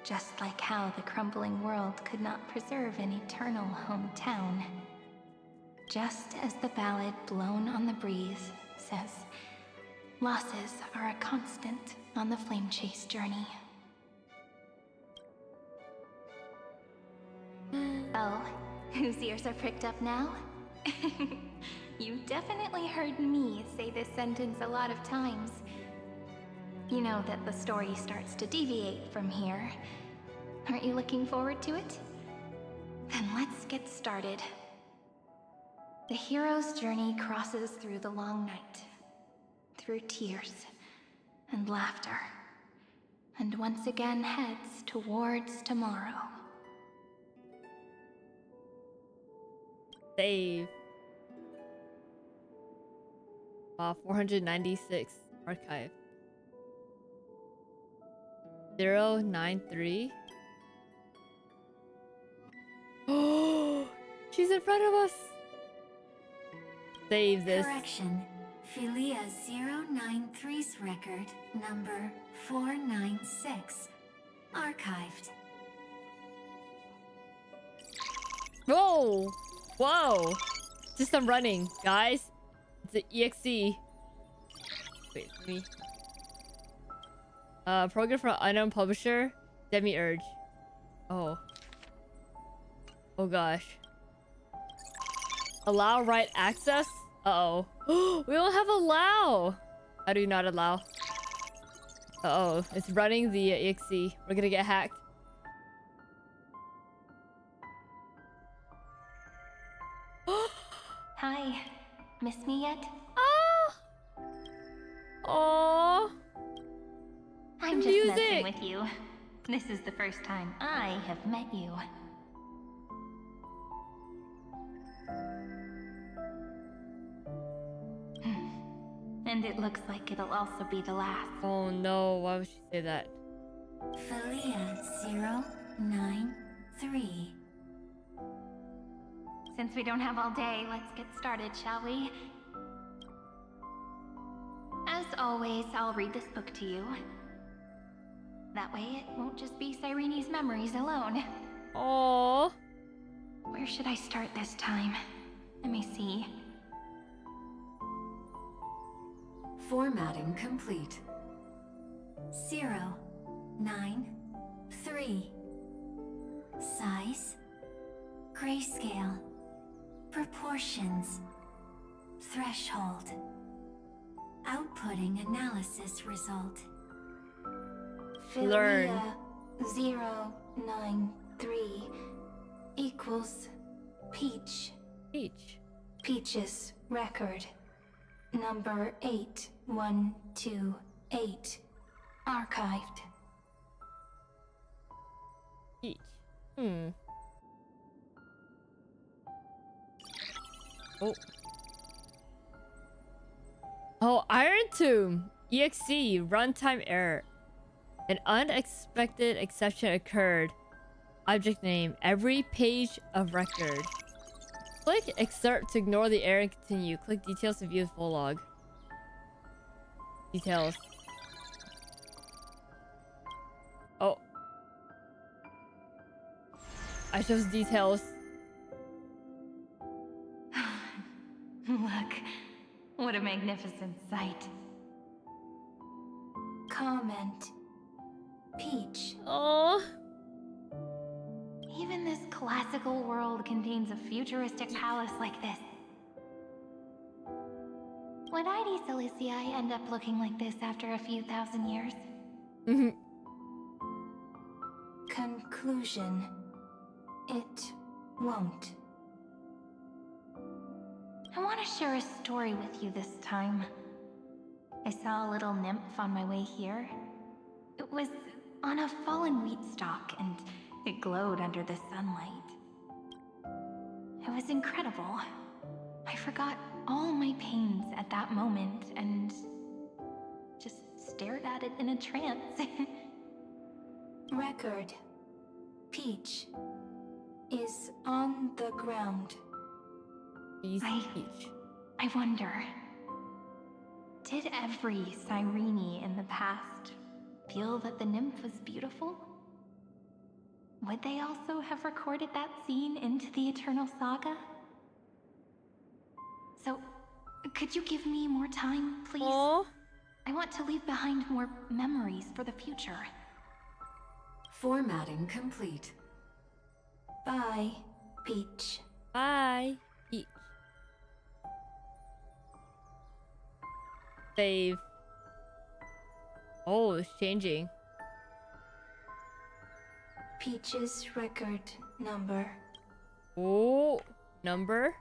S3: Just like how the crumbling world could not preserve an eternal hometown. Just as the ballad blown on the breeze says, losses are a constant on the flame chase journey. Oh, whose ears are pricked up now? You definitely heard me say this sentence a lot of times. You know that the story starts to deviate from here. Aren't you looking forward to it? Then let's get started. The hero's journey crosses through the long night, through tears,
S2: and laughter. And once again heads towards tomorrow.
S1: Save. 496 archive. 093. Oh, she's in front of us. Save this.
S19: Correction. Philia 093's record number 496. Archived.
S1: Whoa! Whoa! Just I'm running, guys. It's an EXE. Wait, let me. Program from unknown publisher, Demiurge. Oh. Oh gosh. Allow write access? Uh oh. We don't have allow. How do you not allow? Uh oh. It's running the EXE. We're gonna get hacked.
S2: Hi. Miss me yet?
S1: Oh. Oh.
S2: I'm just messing with you. This is the first time I have met you. And it looks like it'll also be the last.
S1: Oh no, why would she say that?
S19: Philia 093.
S2: Since we don't have all day, let's get started, shall we? As always, I'll read this book to you. That way it won't just be Cyrene's memories alone.
S1: Aww.
S2: Where should I start this time? Let me see.
S5: Formatting complete.
S19: 093. Size. Grayscale. Proportions. Threshold. Outputting analysis result.
S1: Learn.
S2: Philia 093 equals Peach.
S1: Peach.
S2: Peach's record. Number 8128. Archived.
S1: Peach. Oh. Oh, Iron Tomb. EXE. Runtime error. An unexpected exception occurred. Object name. Every page of record. Click excerpt to ignore the error and continue. Click details to view the full log. Details. Oh. I chose details.
S2: Look, what a magnificent sight. Comment. Peach.
S1: Oh.
S2: Even this classical world contains a futuristic palace like this. Would ID Silicii end up looking like this after a few thousand years? Conclusion. It won't. I want to share a story with you this time. I saw a little nymph on my way here. It was on a fallen wheat stalk, and it glowed under the sunlight. It was incredible. I forgot all my pains at that moment and just stared at it in a trance. Record. Peach is on the ground. I wonder, did every Cyrene in the past feel that the nymph was beautiful? Would they also have recorded that scene into the Eternal Saga? So, could you give me more time, please?
S1: Aww.
S2: I want to leave behind more memories for the future.
S5: Formatting complete.
S2: Bye, Peach.
S1: Bye, Peach. Save. Oh, it's changing.
S2: Peach's record number.
S1: Oh, number?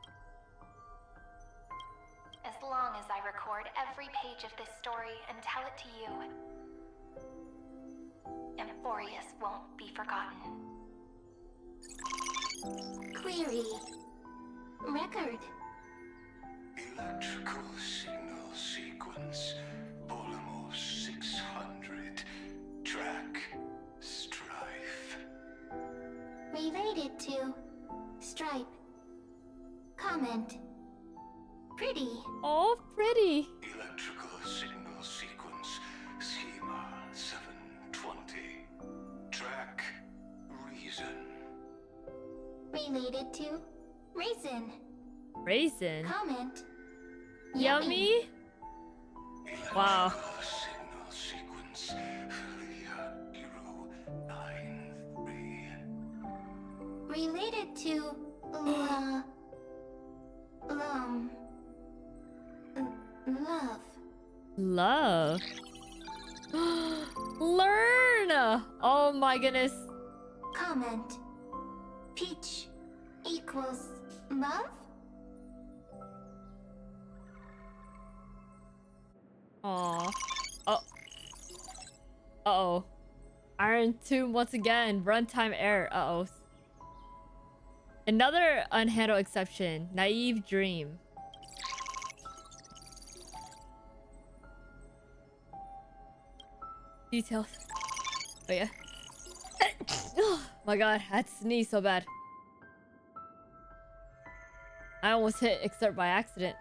S2: As long as I record every page of this story and tell it to you, Amphoreus won't be forgotten.
S3: Query. Record.
S18: Electrical signal sequence. Bolamos 600. Track. Strife.
S3: Related to Stripe. Comment. Pretty.
S1: Oh, pretty.
S18: Electrical signal sequence. Schema 720. Track. Reason.
S3: Related to Raisin.
S1: Raisin.
S3: Comment.
S1: Yummy. Wow.
S18: Signal sequence. Felia 093.
S3: Related to love.
S1: Love. Learn. Oh my goodness.
S3: Comment. Peach equals love?
S1: Aw. Oh. Uh-oh. Iron Tomb once again. Runtime error. Uh-oh. Another unhandled exception. Naive dream. Details. Oh yeah. Oh my god, I had to sneeze so bad. I almost hit excerpt by accident.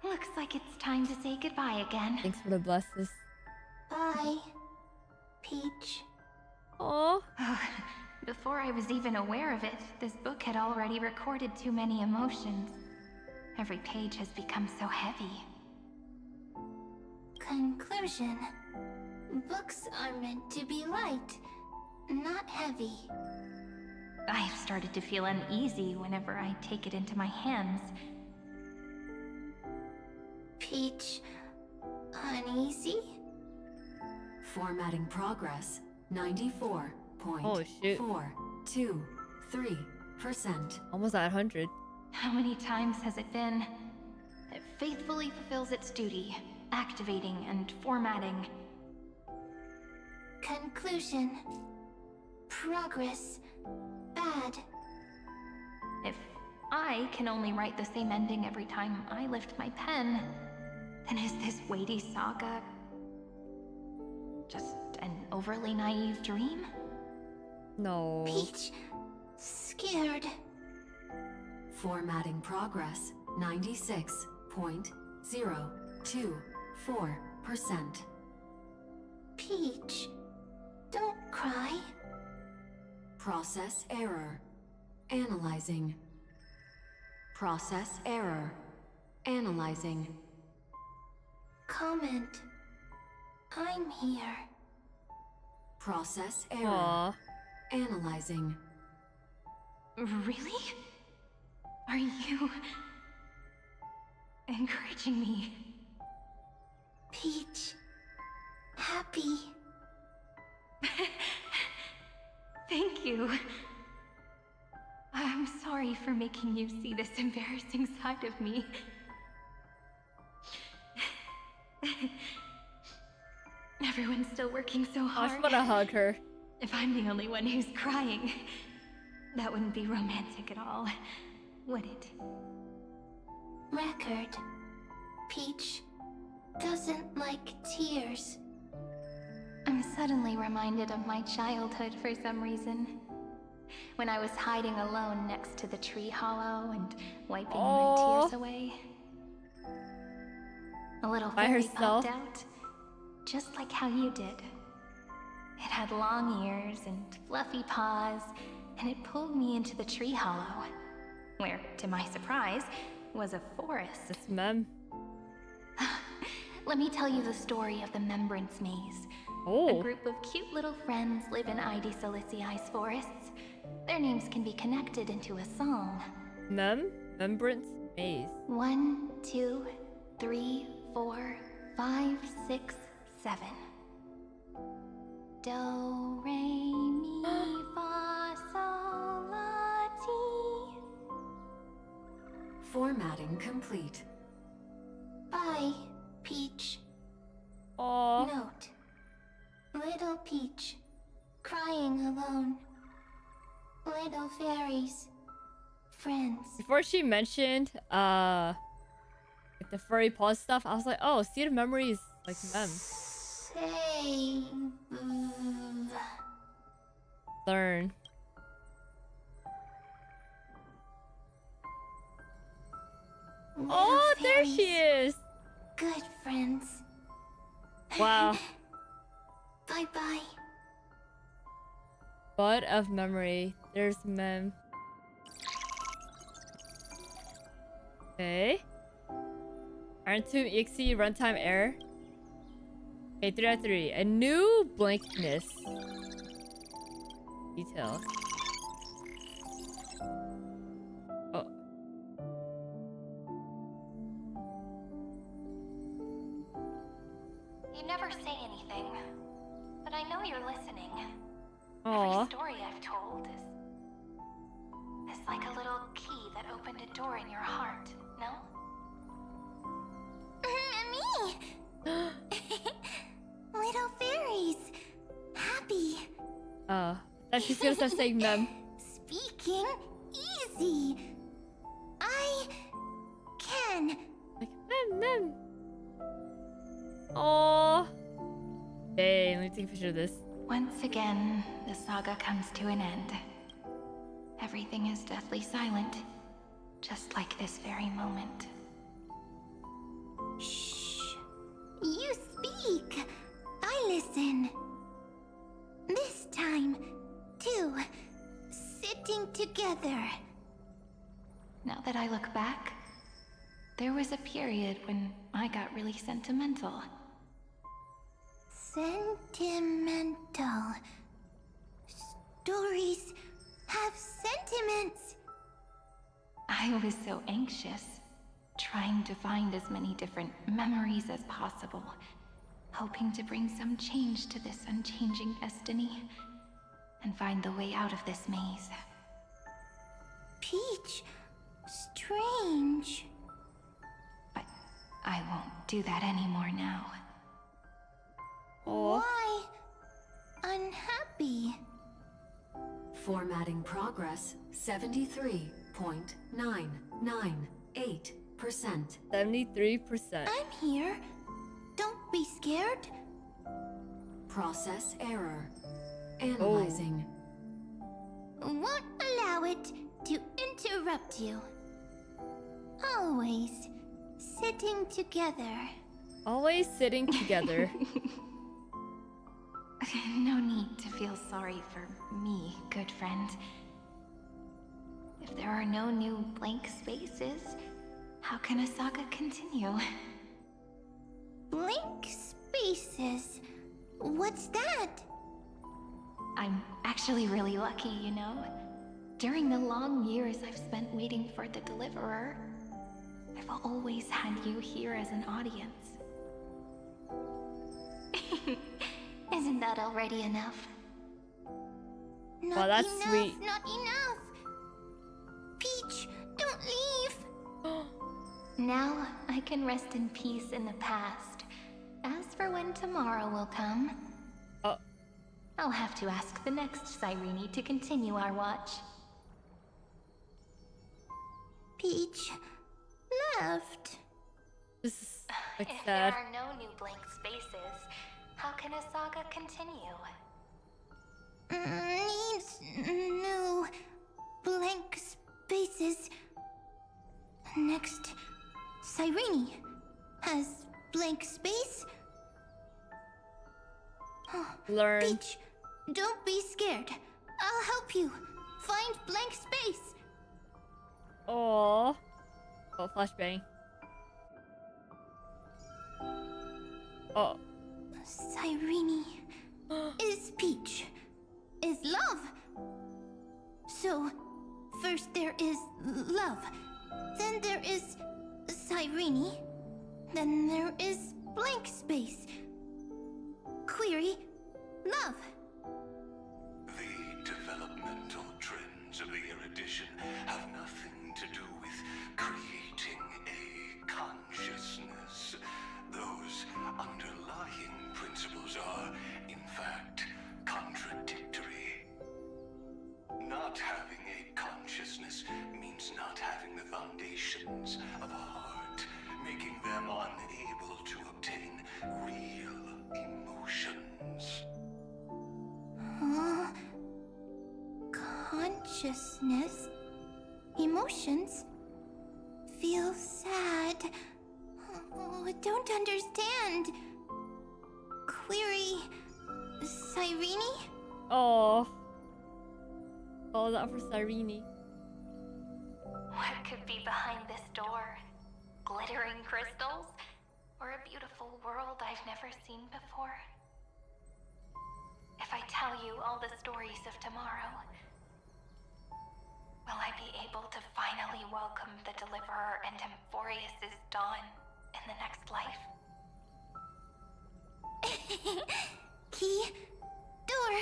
S2: Looks like it's time to say goodbye again.
S1: Thanks for the blesses.
S3: Bye, Peach.
S1: Aww.
S2: Before I was even aware of it, this book had already recorded too many emotions. Every page has become so heavy.
S3: Conclusion. Books are meant to be light, not heavy.
S2: I've started to feel uneasy whenever I take it into my hands.
S3: Peach, uneasy?
S5: Formatting progress, 94.423%.
S1: Almost at 100.
S2: How many times has it been? It faithfully fulfills its duty, activating and formatting.
S3: Conclusion. Progress. Bad.
S2: If I can only write the same ending every time I lift my pen, then is this weighty saga just an overly naive dream?
S1: No.
S3: Peach, scared.
S5: Formatting progress, 96.024%.
S3: Peach, don't cry.
S5: Process error. Analyzing. Process error. Analyzing.
S3: Comment. I'm here.
S5: Process error.
S1: Aww.
S5: Analyzing.
S2: Really? Are you encouraging me?
S3: Peach, happy.
S2: Thank you. I'm sorry for making you see this embarrassing side of me. Everyone's still working so hard.
S1: I just want to hug her.
S2: If I'm the only one who's crying, that wouldn't be romantic at all, would it?
S3: Record. Peach doesn't like tears.
S2: I'm suddenly reminded of my childhood for some reason. When I was hiding alone next to the tree hollow and wiping my tears away. A little
S1: By
S2: fairy
S1: herself?
S2: popped out, just like how you did. It had long ears and fluffy paws, and it pulled me into the tree hollow, where, to my surprise, was a forest.
S1: It's Mem.
S2: Let me tell you the story of the Membrance Maze.
S1: Oh.
S2: A group of cute little friends live in ID Silicii's forests. Their names can be connected into a song.
S1: Membrance Maze.
S2: 1, 2, 3, 4, 5, 6, 7. Do, re, mi, fa, sol, la, ti.
S5: Formatting complete.
S3: Bye, Peach.
S1: Aww.
S3: Note. Little Peach, crying alone. Little fairies. Friends.
S1: Before she mentioned like the furry paws stuff, I was like, oh, Seed of Memory is like them.
S3: Say.
S1: Learn. Oh, there she is.
S3: Good friends.
S1: Wow.
S3: Bye-bye.
S1: Bud of Memory. There's Mem. Okay. Iron Tomb EXE runtime error. Okay, 3 out of 3. A new blankness. Details. Oh.
S2: You never say anything, but I know you're listening.
S1: Aww.
S2: Every story I've told is like a little key that opened a door in your heart, no?
S3: Me! Little fairies. Happy.
S1: That she's gonna start saying Mem.
S3: Speaking easy. I can.
S1: Like, Mem. Aww. Hey, let me take a picture of this.
S2: Once again, the saga comes to an end. Everything is deathly silent, just like this very moment.
S3: Shh. You speak. I listen. This time, too. Sitting together.
S2: Now that I look back, there was a period when I got really sentimental.
S3: Sentimental. Stories have sentiments.
S2: I was so anxious, trying to find as many different memories as possible, hoping to bring some change to this unchanging destiny, and find the way out of this maze.
S3: Peach, strange.
S2: But I won't do that anymore now.
S3: Why unhappy?
S5: Formatting progress 73.998%.
S1: 73%.
S3: I'm here. Don't be scared.
S5: Process error. Analyzing.
S3: Won't allow it to interrupt you. Always sitting together.
S1: Always sitting together.
S2: No need to feel sorry for me, good friend. If there are no new blank spaces, how can a saga continue?
S3: Blank spaces? What's that?
S2: I'm actually really lucky, you know? During the long years I've spent waiting for the Deliverer, I've always had you here as an audience.
S3: Isn't that already enough?
S1: Well, that's sweet.
S3: Not enough! Peach, don't leave! Now I can rest in peace in the past. As for when tomorrow will come... I'll have to ask the next Cyrene to continue our watch. Peach... left.
S1: This is like
S2: If
S1: sad.
S2: there are no new blank spaces, how can a saga continue?
S3: Needs new blank spaces. Next, Cyrene has blank space.
S1: Learn.
S3: Peach, don't be scared. I'll help you find blank space.
S1: Aww. Oh, flashbang. Oh.
S3: Cyrene is Peach, is love. So, first there is love, then there is Cyrene, then there is blank space. Query, love.
S18: The developmental trends of the erudition have nothing to do with creating a consciousness. Those underlying principles are, in fact, contradictory.
S3: consciousness, emotions, feel sad. Oh, don't understand. Query, Cyrene?
S1: Oh. All that for Sirene.
S2: What could be behind this door? Glittering crystals? Or a beautiful world I've never seen before? If I tell you all the stories of tomorrow, will I be able to finally welcome the Deliverer and Amphoreus' dawn in the next life?
S3: Key, door,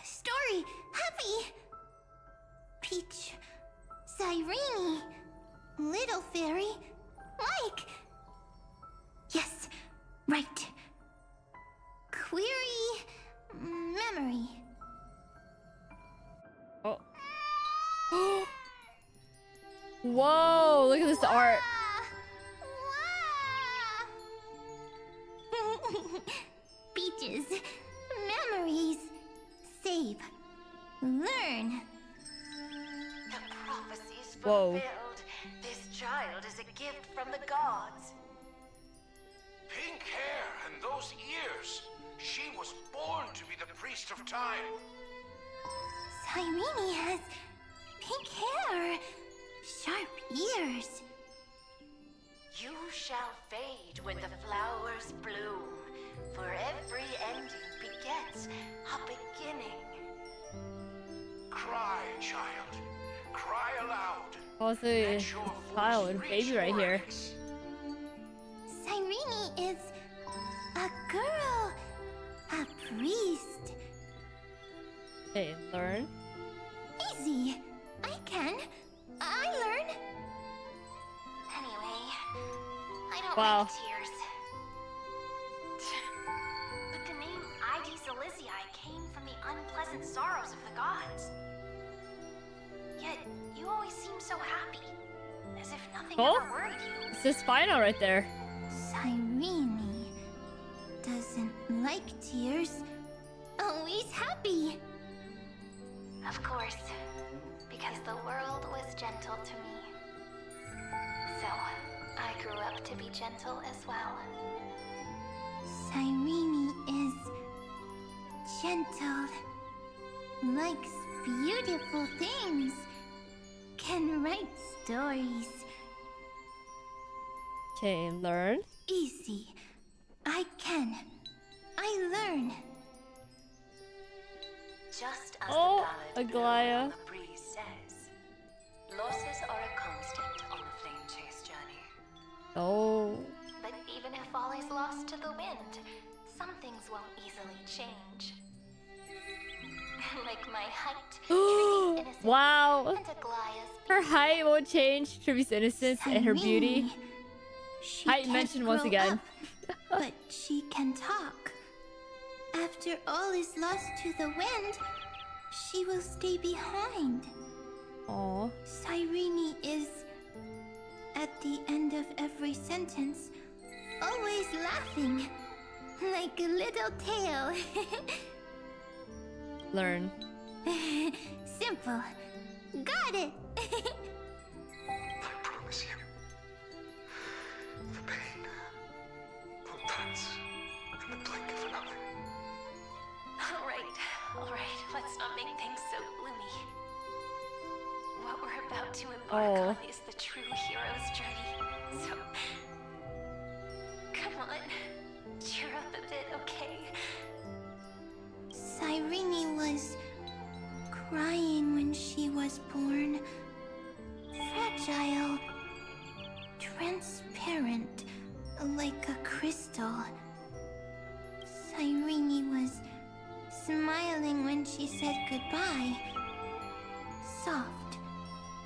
S3: story, happy. Peach, Cyrene, little fairy, like. Yes, right. Query, memory.
S1: Oh. Whoa, look at this art.
S3: Peaches, memories, save, learn.
S20: The prophecies
S1: Whoa.
S20: fulfilled. This child is a gift from the gods.
S15: Pink hair and those ears. She was born to be the priest of time.
S3: Cyrene has pink hair, sharp ears.
S20: You shall fade when the flowers bloom, for every ending begets a beginning.
S15: Cry, child. Cry aloud.
S1: Also, a child, baby right here.
S3: Cyrene is a girl, a priest.
S1: Hey, learn.
S3: Easy. I can. I learn.
S2: Anyway, I don't
S1: Wow.
S2: like tears. But the name ID Silizii came from the unpleasant sorrows of the gods. Yet, you always seem so happy. As if nothing
S1: Oh,
S2: ever worried you.
S1: it's the spinal right there.
S3: Cyrene doesn't like tears. Always happy.
S2: Of course, because the world was gentle to me. So, I grew up to be gentle as well.
S3: Cyrene is gentle, likes beautiful things, can write stories.
S1: Okay, learn.
S3: Easy. I can. I learn.
S20: Just as
S1: Oh,
S20: the ballad
S1: Aglaya.
S20: on the breeze says, losses are a constant on the flame chase journey.
S1: Oh.
S2: But even if all is lost to the wind, some things won't easily change. Like my height, Trivy's innocence,
S1: Wow.
S2: and Aglaya's
S1: Her height won't change. Trivy's innocence and her beauty.
S3: She
S1: Height
S3: can't
S1: mentioned once
S3: grow
S1: again.
S3: up, but she can talk. After all is lost to the wind, she will stay behind.
S1: Aw.
S3: Cyrene is, at the end of every sentence, always laughing, like a little tail.
S1: Learn.
S3: Simple. Got it.
S15: I promise you, the pain will pass in the blink of an eye.
S2: Alright, let's not make things so gloomy. What we're about to embark on is the true hero's journey. So, come on, cheer up a bit, okay?
S3: Cyrene was crying when she was born. Fragile. Transparent. Like a crystal. Cyrene was smiling when she said goodbye. Soft.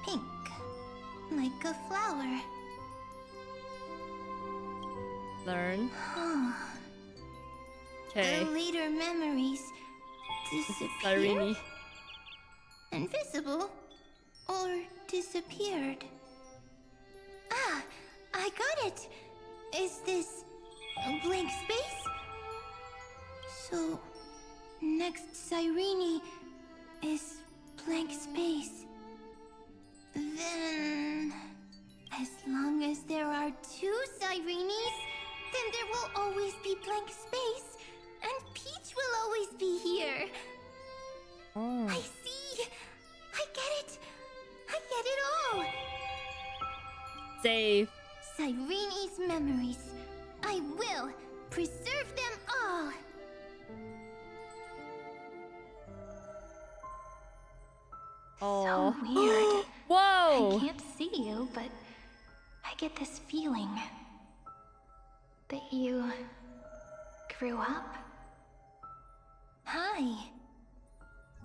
S3: Pink. Like a flower.
S1: Learn.
S3: The
S1: Okay.
S3: later memories disappeared.
S1: Sirene.
S3: Invisible or disappeared. Ah, I got it. Is this a blank space? So, next Cyrene is blank space, then as long as there are two Cyrenes, then there will always be blank space, and Peach will always be here.
S1: Oh.
S3: I see. I get it. I get it all.
S1: Save.
S3: Cyrene's memories. I will preserve them all.
S1: Oh.
S2: So weird.
S1: Whoa.
S2: I can't see you, but I get this feeling that you grew up.
S3: Hi.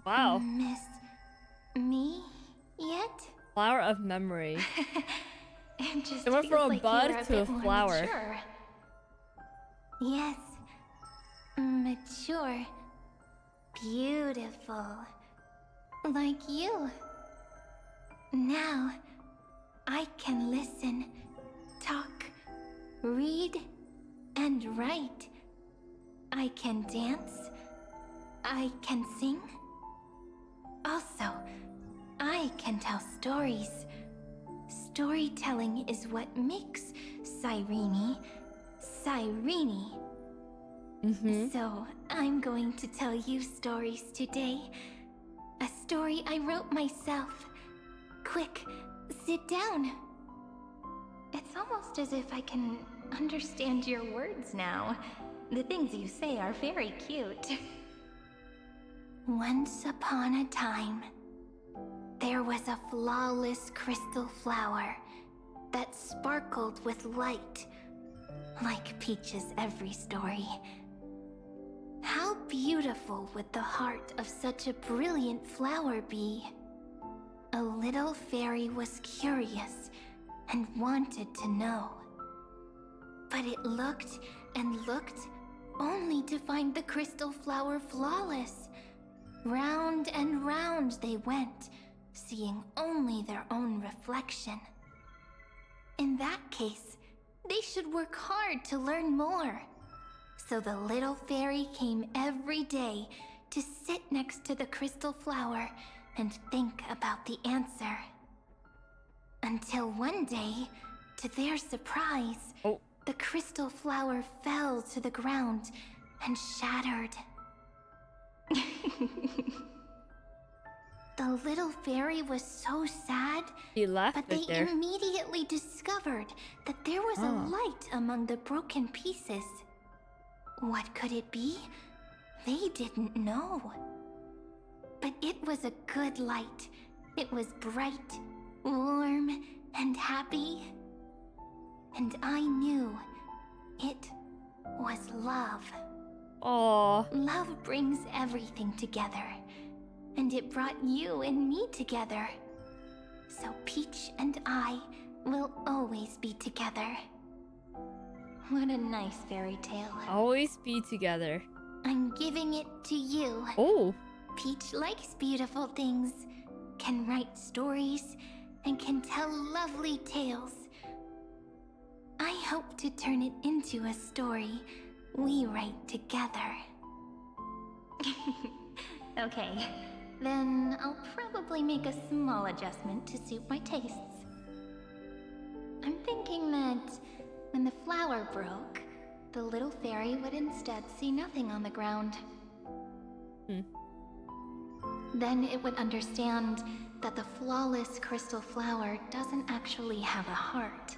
S1: Wow.
S3: Miss me yet?
S1: Flower of memory.
S2: It just
S1: It went
S2: feels
S1: from a
S2: like
S1: bud
S2: you're a
S1: to a
S2: bit more
S1: flower.
S2: mature.
S3: Yes. Mature. Beautiful. Like you. Now, I can listen, talk, read, and write. I can dance. I can sing. Also, I can tell stories. Storytelling is what makes Sirene, Sirene. So, I'm going to tell you stories today. A story I wrote myself. Quick, sit down.
S2: It's almost as if I can understand your words now. The things you say are very cute.
S3: Once upon a time, there was a flawless crystal flower that sparkled with light, like Peach's every story. How beautiful would the heart of such a brilliant flower be? A little fairy was curious and wanted to know. But it looked and looked only to find the crystal flower flawless. Round and round they went, seeing only their own reflection. In that case, they should work hard to learn more. So the little fairy came every day to sit next to the crystal flower and think about the answer. Until one day, to their surprise, the crystal flower fell to the ground and shattered. The little fairy was so sad, but they immediately discovered that there was a light among the broken pieces. What could it be? They didn't know. But it was a good light. It was bright, warm, and happy. And I knew it was love.
S1: Aww.
S3: Love brings everything together. And it brought you and me together. So Peach and I will always be together.
S2: What a nice fairy tale.
S1: Always be together.
S3: I'm giving it to you.
S1: Oh.
S3: Peach likes beautiful things, can write stories, and can tell lovely tales. I hope to turn it into a story we write together.
S2: Okay, then I'll probably make a small adjustment to suit my tastes. I'm thinking that when the flower broke, the little fairy would instead see nothing on the ground. Then it would understand that the flawless crystal flower doesn't actually have a heart,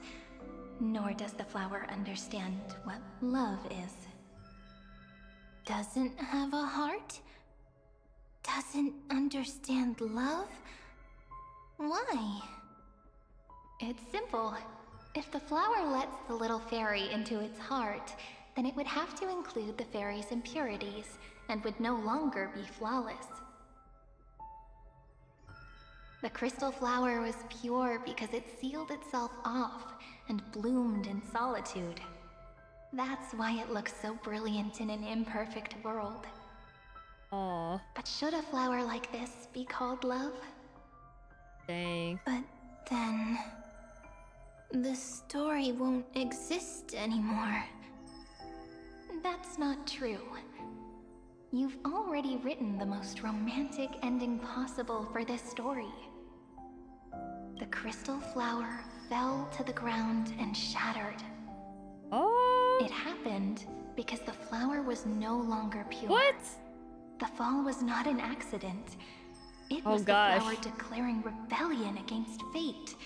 S2: nor does the flower understand what love is.
S3: Doesn't have a heart? Doesn't understand love? Why?
S2: It's simple. If the flower lets the little fairy into its heart, then it would have to include the fairy's impurities, and would no longer be flawless. The crystal flower was pure because it sealed itself off and bloomed in solitude. That's why it looks so brilliant in an imperfect world.
S1: Aww.
S2: But should a flower like this be called love?
S1: Dang.
S3: But then... the story won't exist anymore.
S2: That's not true. You've already written the most romantic ending possible for this story. The crystal flower fell to the ground and shattered.
S1: Oh.
S2: It happened because the flower was no longer pure.
S1: What?
S2: The fall was not an accident. It
S1: Oh
S2: was
S1: gosh.
S2: the flower declaring rebellion against fate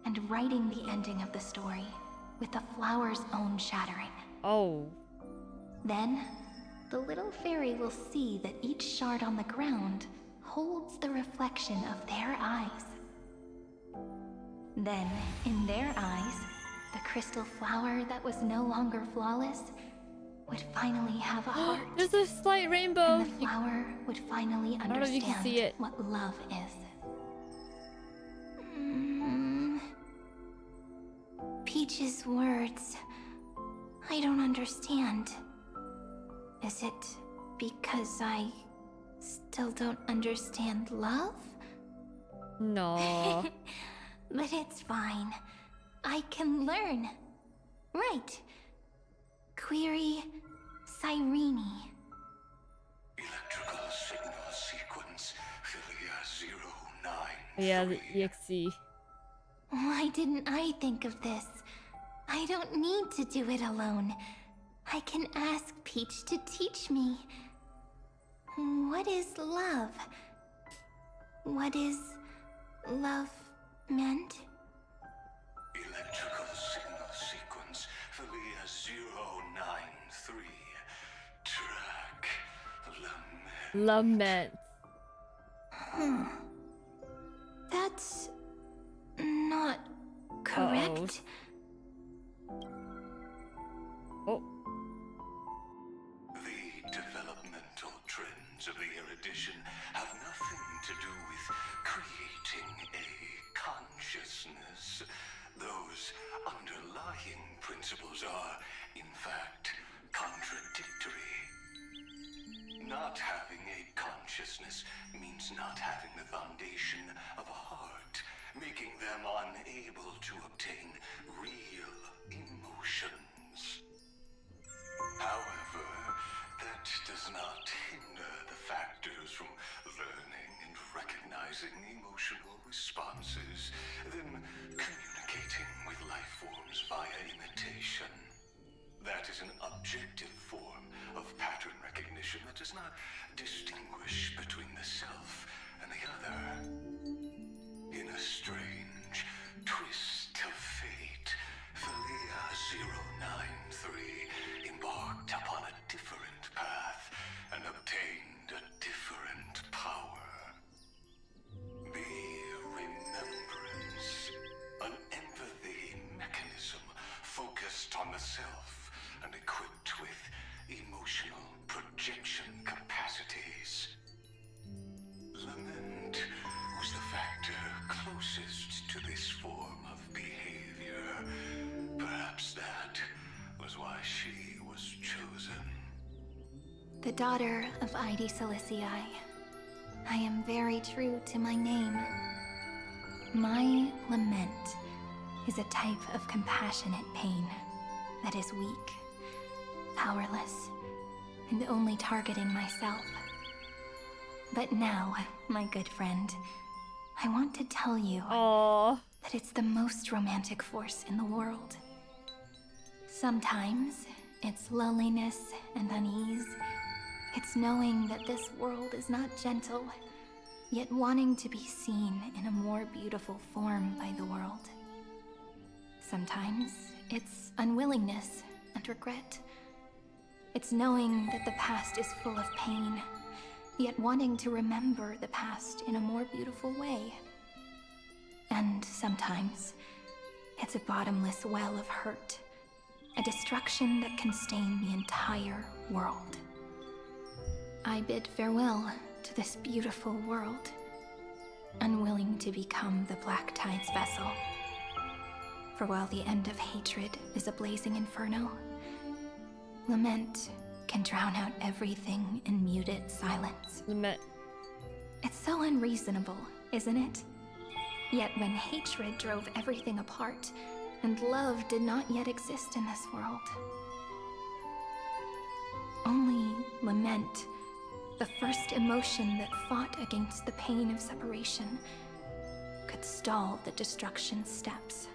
S2: and writing the ending of the story with the flower's own shattering.
S1: Oh.
S2: Then, the little fairy will see that each shard on the ground holds the reflection of their eyes. Then, in their eyes, the crystal flower that was no longer flawless would finally have a heart.
S1: There's a slight rainbow.
S2: And the flower would finally
S1: I don't know if you can
S2: understand
S1: see it.
S2: what love is. Peach's words, I don't understand. Is it because I still don't understand love?
S1: No.
S2: But it's fine. I can learn. Right. Query Cyrene.
S18: Electrical signal sequence, Philia 09.
S1: Yeah, the EXE.
S2: Why didn't I think of this? I don't need to do it alone. I can ask Peach to teach me. What is love? What is love meant?
S18: Electrical signal sequence, Philia 093. Track
S1: Lament.
S2: That's not correct.
S1: Oh.
S18: The developmental trends of the erudition have nothing to do with creating a consciousness. Those underlying principles are, in fact, contradictory. Not having a consciousness means not having the foundation of a heart, making them unable to obtain real emotions. However, that does not hinder the factors from learning and recognizing emotional responses, then communicating with life forms via imitation. That is an objective form of pattern recognition that does not distinguish between the self and the other. In a strange twist of fate, Philia 093 embarked upon a different path and obtained a different power. The Remembrance, an empathy mechanism focused on the self and equipped with emotional projection capacities. Lament was the factor closest to this form of behavior. Perhaps that was why she was chosen.
S2: The daughter of Ide Silicii. I am very true to my name. My lament is a type of compassionate pain that is weak, powerless, and only targeting myself. But now, my good friend, I want to tell you that it's the most romantic force in the world. Sometimes, it's loneliness and unease. It's knowing that this world is not gentle, yet wanting to be seen in a more beautiful form by the world. Sometimes, it's unwillingness and regret. It's knowing that the past is full of pain, yet wanting to remember the past in a more beautiful way. And sometimes, it's a bottomless well of hurt, a destruction that can stain the entire world. I bid farewell to this beautiful world, unwilling to become the Black Tide's vessel. For while the end of hatred is a blazing inferno, lament can drown out everything in muted silence.
S1: Lament.
S2: It's so unreasonable, isn't it? Yet when hatred drove everything apart, and love did not yet exist in this world, only lament the first emotion that fought against the pain of separation, could stall the destruction's steps.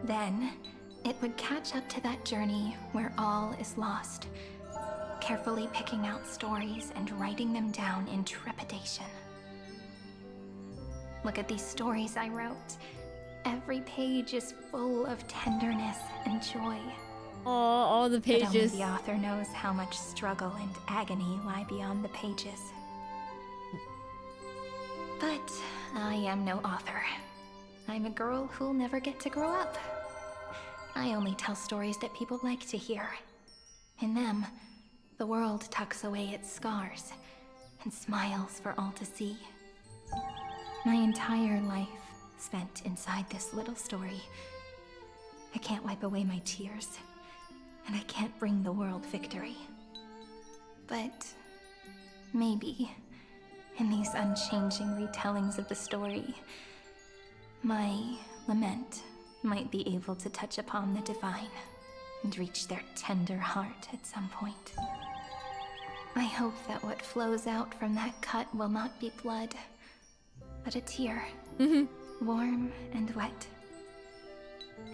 S2: Then, it would catch up to that journey where all is lost, carefully picking out stories and writing them down in trepidation. Look at these stories I wrote. Every page is full of tenderness and joy.
S1: Oh, all the pages.
S2: But only the author knows how much struggle and agony lie beyond the pages. But I am no author. I'm a girl who'll never get to grow up. I only tell stories that people like to hear. In them, the world tucks away its scars and smiles for all to see. My entire life spent inside this little story. I can't wipe away my tears, and I can't bring the world victory. But maybe, in these unchanging retellings of the story, my lament might be able to touch upon the divine and reach their tender heart at some point. I hope that what flows out from that cut will not be blood, but a tear, warm and wet.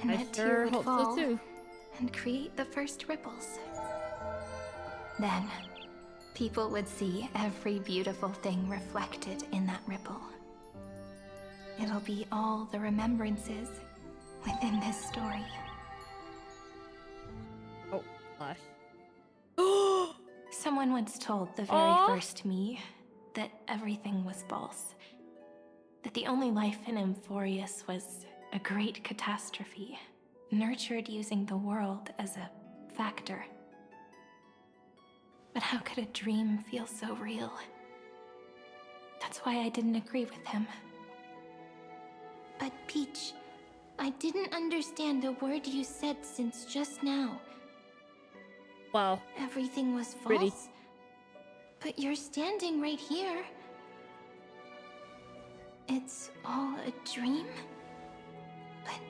S2: And that tear would fall and create the first ripples. Then, people would see every beautiful thing reflected in that ripple. It'll be all the remembrances within this story.
S1: Oh, flash.
S2: Someone once told the very first me that everything was false. That the only life in Amphoreus was a great catastrophe, nurtured using the world as a factor. But how could a dream feel so real? That's why I didn't agree with him.
S3: But Peach, I didn't understand a word you said since just now.
S1: Wow.
S3: Everything was false?
S1: Pretty.
S3: But you're standing right here. It's all a dream? But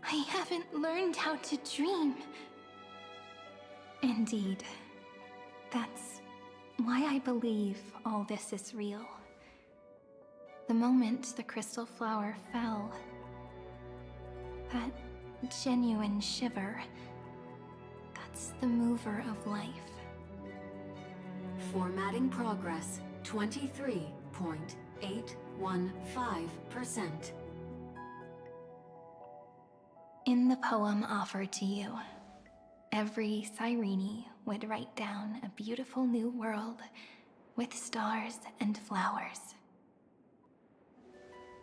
S3: I haven't learned how to dream.
S2: Indeed. That's why I believe all this is real. The moment the crystal flower fell, that genuine shiver, that's the mover of life.
S5: Formatting progress 23.815%.
S2: In the poem offered to you, every Cyrene would write down a beautiful new world with stars and flowers.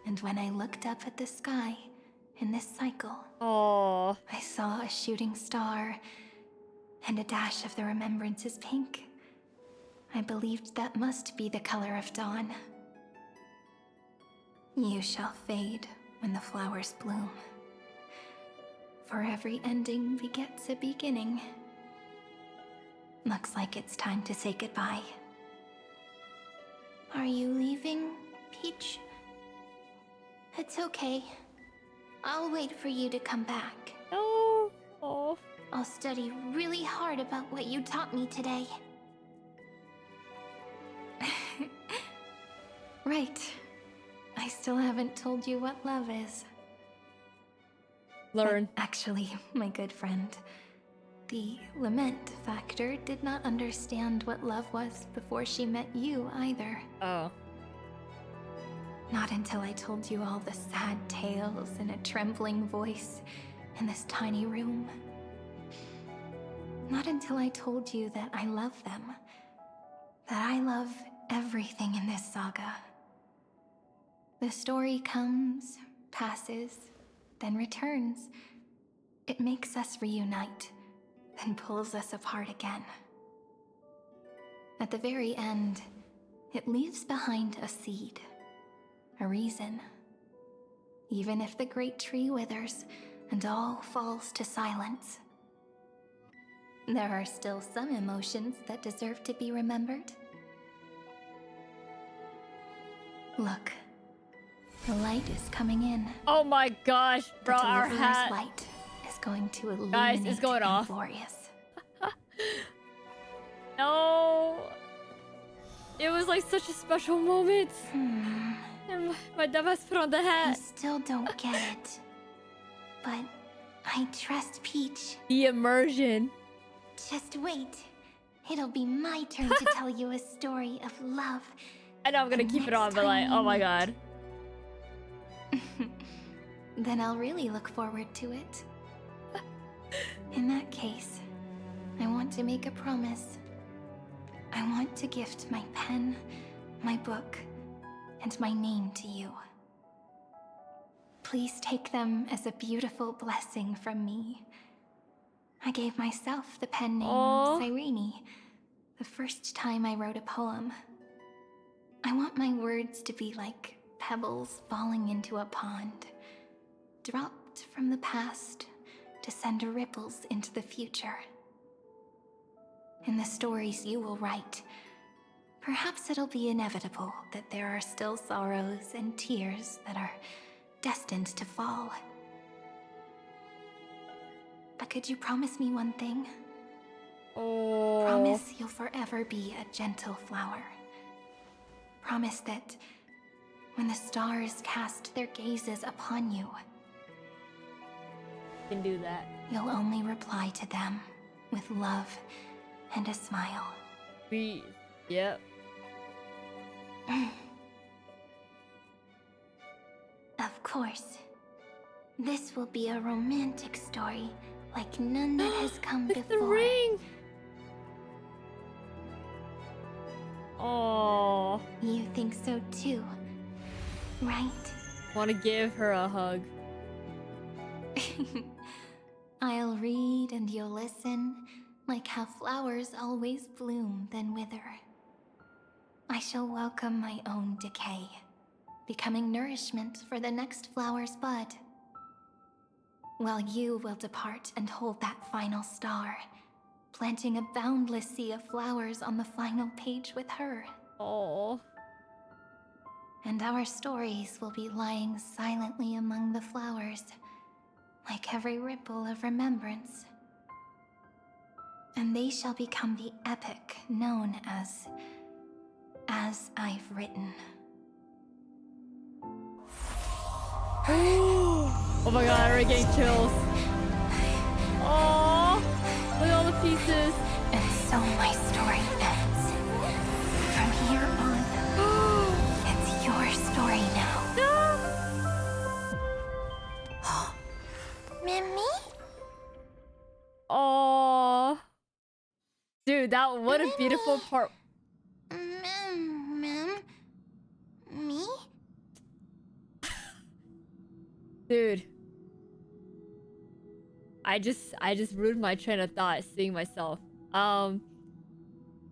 S2: And when I looked up at the sky in this cycle, I saw a shooting star and a dash of the remembrances pink. I believed that must be the color of dawn. You shall fade when the flowers bloom. For every ending begets a beginning. Looks like it's time to say goodbye.
S3: Are you leaving, Peach? It's okay. I'll wait for you to come back.
S1: Oh.
S3: I'll study really hard about what you taught me today.
S2: Right. I still haven't told you what love is.
S1: Learn.
S2: But actually, my good friend, the lament factor did not understand what love was before she met you either.
S1: Oh.
S2: Not until I told you all the sad tales in a trembling voice in this tiny room. Not until I told you that I love them. That I love everything in this saga. The story comes, passes, then returns. It makes us reunite, then pulls us apart again. At the very end, it leaves behind a seed, a reason. Even if the great tree withers and all falls to silence, there are still some emotions that deserve to be remembered. Look, the light is coming in.
S1: Oh my gosh, bro, our hat.
S2: Light is going to illuminate
S1: Guys, it's going off.
S2: Amphoreus.
S1: No. was like such a special moment. And my dad has put on the
S3: I
S1: hat.
S3: still don't get it. But I trust Peach.
S1: The immersion.
S3: Just wait. It'll be my turn to tell you a story of love.
S1: I know I'm gonna keep it on, but like, oh my god.
S2: Then I'll really look forward to it. In that case, I want to make a promise. I want to gift my pen, my book, and my name to you. Please take them as a beautiful blessing from me. I gave myself the pen name Cyrene the first time I wrote a poem. I want my words to be like pebbles falling into a pond, dropped from the past to send ripples into the future. In the stories you will write, perhaps it'll be inevitable that there are still sorrows and tears that are destined to fall. But could you promise me one thing? Promise you'll forever be a gentle flower. Promise that when the stars cast their gazes upon you,
S1: Can do that.
S2: you'll only reply to them with love and a smile.
S1: Breathe. Yep.
S3: Of course. This will be a romantic story like none that has come before.
S1: The ring. Oh.
S3: You think so too, right?
S1: Want to give her a hug.
S2: I'll read and you'll listen, like how flowers always bloom then wither. I shall welcome my own decay, becoming nourishment for the next flower's bud. While you will depart and hold that final star, planting a boundless sea of flowers on the final page with her.
S1: Oh.
S2: And our stories will be lying silently among the flowers, like every ripple of remembrance. And they shall become the epic known as I've Written.
S1: Oh my god, I'm already getting chills. Oh, look at all the pieces.
S2: And so my story ends. From here on, it's your story now.
S3: Mimi?
S1: Oh, dude, that what a beautiful part.
S3: Me?
S1: Dude, I just ruined my train of thought seeing myself. I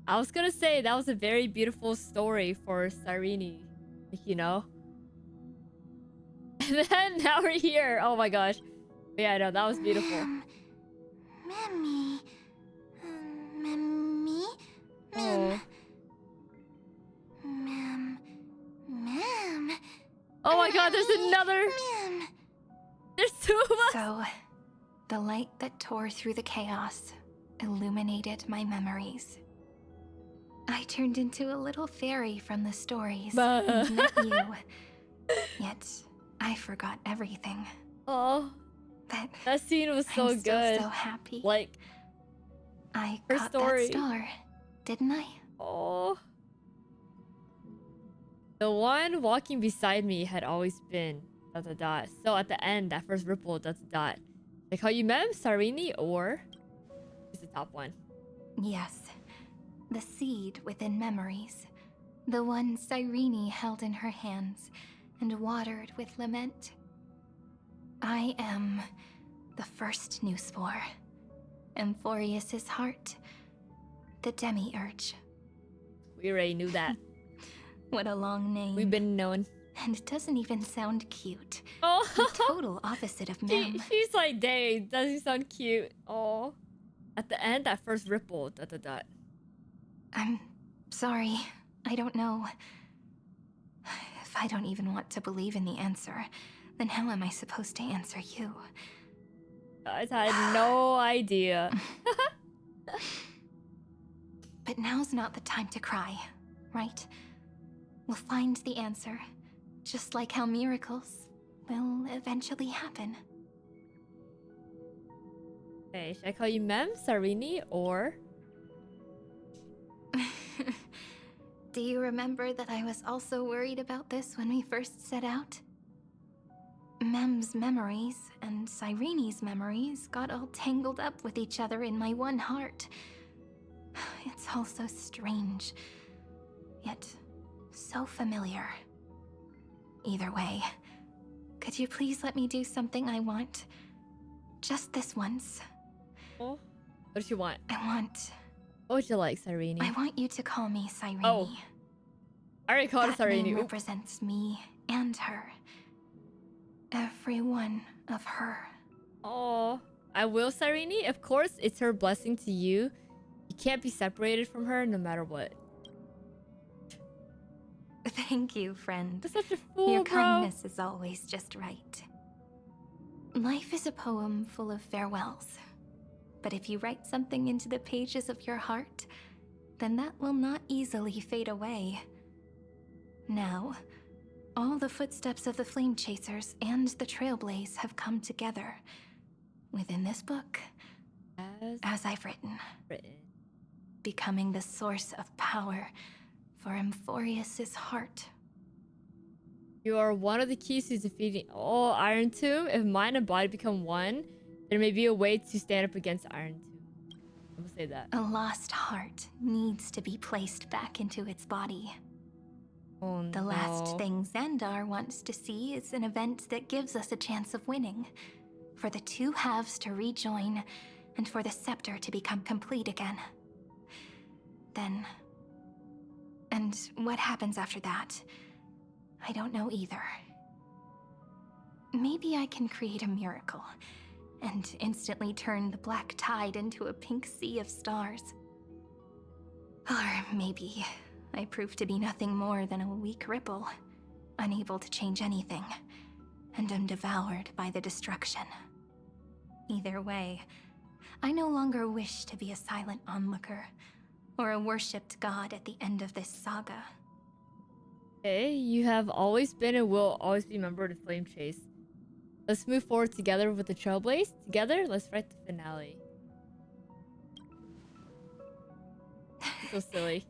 S1: was gonna say that was a very beautiful story for Sirene, you know. And then now we're here. Oh my gosh. But yeah, no, that was beautiful.
S3: Mimi. Mimi?
S1: Oh.
S3: Ma'am.
S1: Oh my god, there's another. There's two of us.
S2: So, the light that tore through the chaos illuminated my memories. I turned into a little fairy from the stories and met you. Yet, I forgot everything.
S1: Oh,
S2: but
S1: that scene was so
S2: I'm still
S1: good.
S2: so happy.
S1: Like,
S2: I
S1: her
S2: got
S1: story.
S2: that star, didn't I?
S1: Oh. The one walking beside me had always been ... So at the end, that first ripple ... Like how you met him, Sirene, or who's the top one?
S2: Yes. The seed within memories. The one Cyrene held in her hands and watered with lament. I am the first new spore. Amphoreus' heart. The demiurge.
S1: We already knew that.
S2: What a long name.
S1: We've been known.
S2: And it doesn't even sound cute.
S1: Oh,
S2: the total opposite of Mem.
S1: She's like, dang, doesn't sound cute. Oh, at the end, that first ripple ...
S2: I'm sorry. I don't know. If I don't even want to believe in the answer, then how am I supposed to answer you?
S1: I had no idea.
S2: But now's not the time to cry. right? We'll find the answer, just like how miracles will eventually happen.
S1: Hey, should I call you Mem, Sirene, or...
S2: Do you remember that I was also worried about this when we first set out? Mem's memories and Cyrene's memories got all tangled up with each other in my one heart. It's all so strange, yet so familiar. Either way, could you please let me do something I want? Just this once.
S1: Oh, what do you want? What would you like, Sirene?
S2: I want you to call me Sirene.
S1: Oh, I already called her
S2: That
S1: Sirene.
S2: name represents me and her. Every one of her.
S1: Oh, I will, Sirene. Of course, it's her blessing to you. You can't be separated from her no matter what.
S2: Thank you, friend.
S1: You're such a fool,
S2: Your
S1: bro.
S2: kindness is always just right. Life is a poem full of farewells. But if you write something into the pages of your heart, then that will not easily fade away. Now, all the footsteps of the Flame Chasers and the Trailblaze have come together within this book, as I've written, becoming the source of power for Amphoreus' heart.
S1: You are one of the keys to defeating all Iron Tomb. If mind and body become one, there may be a way to stand up against Iron Tomb. I'm gonna say that.
S2: A lost heart needs to be placed back into its body.
S1: Oh,
S2: The last thing Xandar wants to see is an event that gives us a chance of winning, for the two halves to rejoin, and for the scepter to become complete again. Then... and what happens after that? I don't know either. Maybe I can create a miracle, and instantly turn the black tide into a pink sea of stars. Or maybe I prove to be nothing more than a weak ripple, unable to change anything, and am devoured by the destruction. Either way, I no longer wish to be a silent onlooker, or a worshipped god at the end of this saga.
S1: Okay, you have always been and will always be a member of the Flame Chase. Let's move forward together with the Trailblaze. Together, let's write the finale. So silly.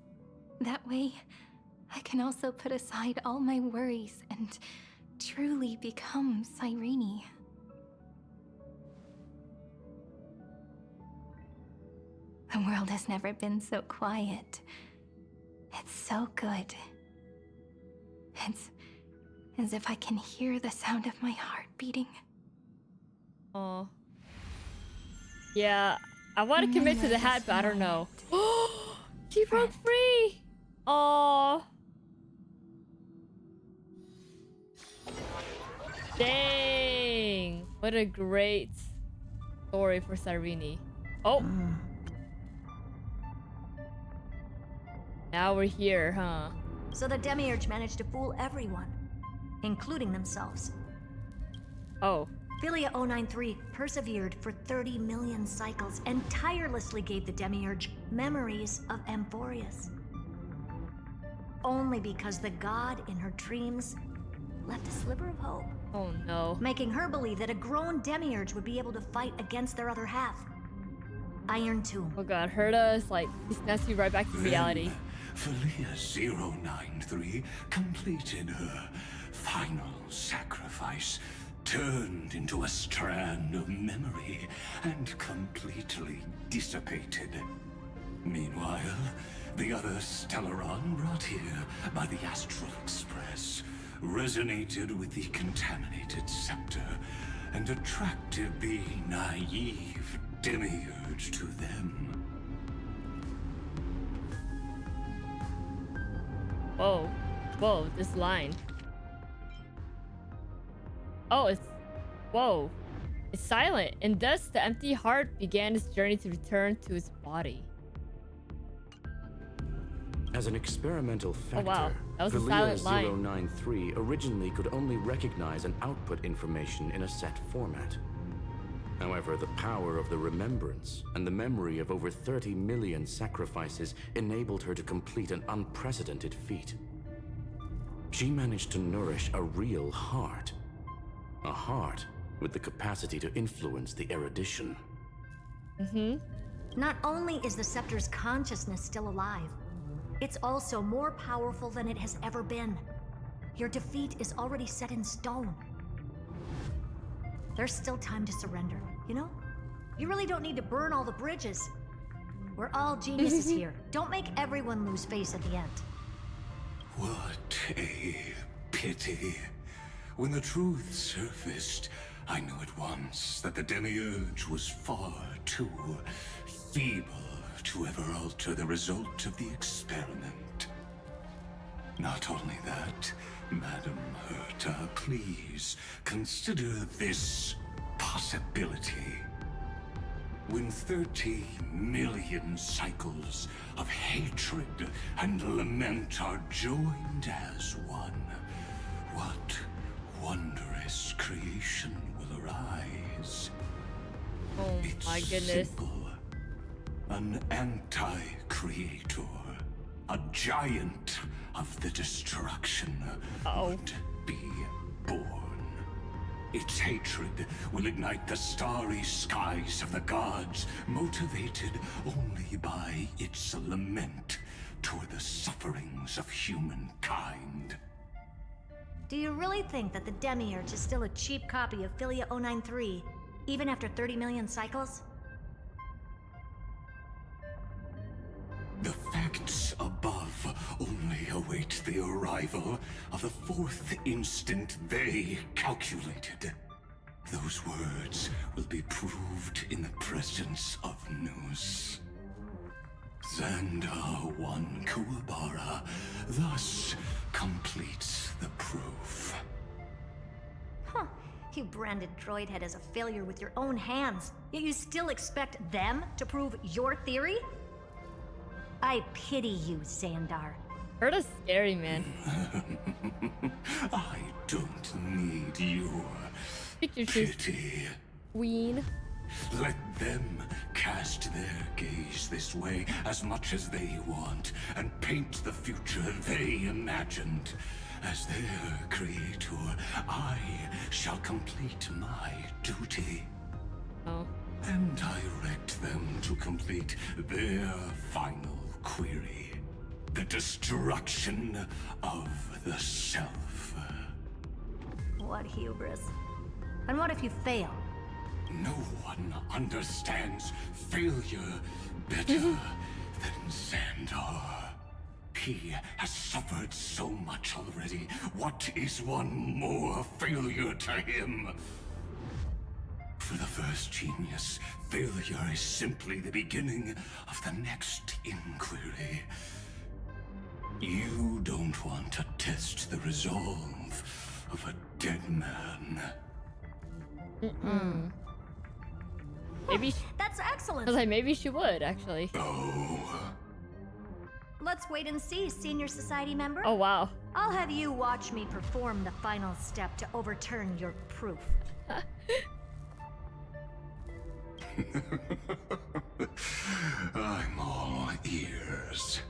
S2: That way, I can also put aside all my worries and truly become Cyrene. The world has never been so quiet. It's so good. It's as if I can hear the sound of my heart beating.
S1: Oh. Yeah, I want to commit to the hat, but I don't know. She broke free! Oh. Dang! What a great story for Sirene. Oh! Now we're here, huh?
S10: So the demiurge managed to fool everyone, including themselves.
S1: Oh.
S10: Philia 093 persevered for 30 million cycles and tirelessly gave the demiurge memories of Amphoreus. Only because the god in her dreams left a sliver of hope.
S1: Oh no.
S10: Making her believe that a grown demiurge would be able to fight against their other half. Iron Tomb.
S1: Oh god, Herta is like, he snaps you right back to reality.
S18: Philia 093 completed her final sacrifice, turned into a strand of memory, and completely dissipated. Meanwhile, the other Stellaron brought here by the Astral Express resonated with the contaminated scepter and attracted the naive demiurge to them.
S1: Whoa. Whoa, this line. Oh, it's... Whoa. It's silent, and thus the empty heart began its journey to return to its body.
S17: As an experimental factor,
S1: wow. That was a silent line.
S17: 093 originally could only recognize and output information in a set format. However, the power of the remembrance and the memory of over 30 million sacrifices enabled her to complete an unprecedented feat. She managed to nourish a real heart. A heart with the capacity to influence the erudition.
S10: Not only is the scepter's consciousness still alive, it's also more powerful than it has ever been. Your defeat is already set in stone. There's still time to surrender, you know? You really don't need to burn all the bridges. We're all geniuses here. Don't make everyone lose face at the end.
S18: What a pity. When the truth surfaced, I knew at once that the demiurge was far too feeble to ever alter the result of the experiment. Not only that, Madam Herta, please consider this possibility. When 30 million cycles of hatred and lament are joined as one, what wondrous creation will arise?
S1: Oh
S18: it's
S1: my goodness.
S18: Simple. An anti-creator. A giant of the destruction would be born. Its hatred will ignite the starry skies of the gods, motivated only by its lament toward the sufferings of humankind.
S10: Do you really think that the demiurge is still a cheap copy of Philia 093, even after 30 million cycles?
S18: The facts above only await the arrival of the fourth instant they calculated. Those words will be proved in the presence of Nous. Xandar 1 Kuwabara thus completes the proof.
S10: Huh. You branded Droidhead as a failure with your own hands, yet you still expect them to prove your theory? I pity you, Xandar.
S1: Herta's scary, man.
S18: I don't need your
S1: pity. Queen.
S18: Let them cast their gaze this way as much as they want and paint the future they imagined. As their creator, I shall complete my duty. And direct them to complete their final query. The destruction of the self.
S10: What hubris. And what if you fail?
S18: No one understands failure better than Xandar. He has suffered so much already. What is one more failure to him? For the first genius, failure is simply the beginning of the next inquiry. You don't want to test the resolve of a dead man.
S1: Maybe
S10: that's excellent.
S1: I was like, maybe she would actually.
S10: Let's wait and see, Senior Society member.
S1: Oh wow.
S10: I'll have you watch me perform the final step to overturn your proof.
S18: I'm all ears.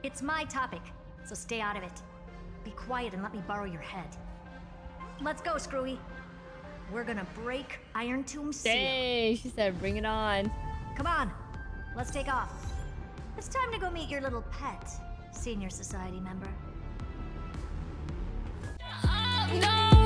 S10: It's my topic, so stay out of it. Be quiet and let me borrow your head. Let's go, Screwy. We're gonna break Iron Tomb's seal.
S1: Dang, she said bring it on.
S10: Come on, let's take off. It's time to go meet your little pet, Senior Society member.
S1: No!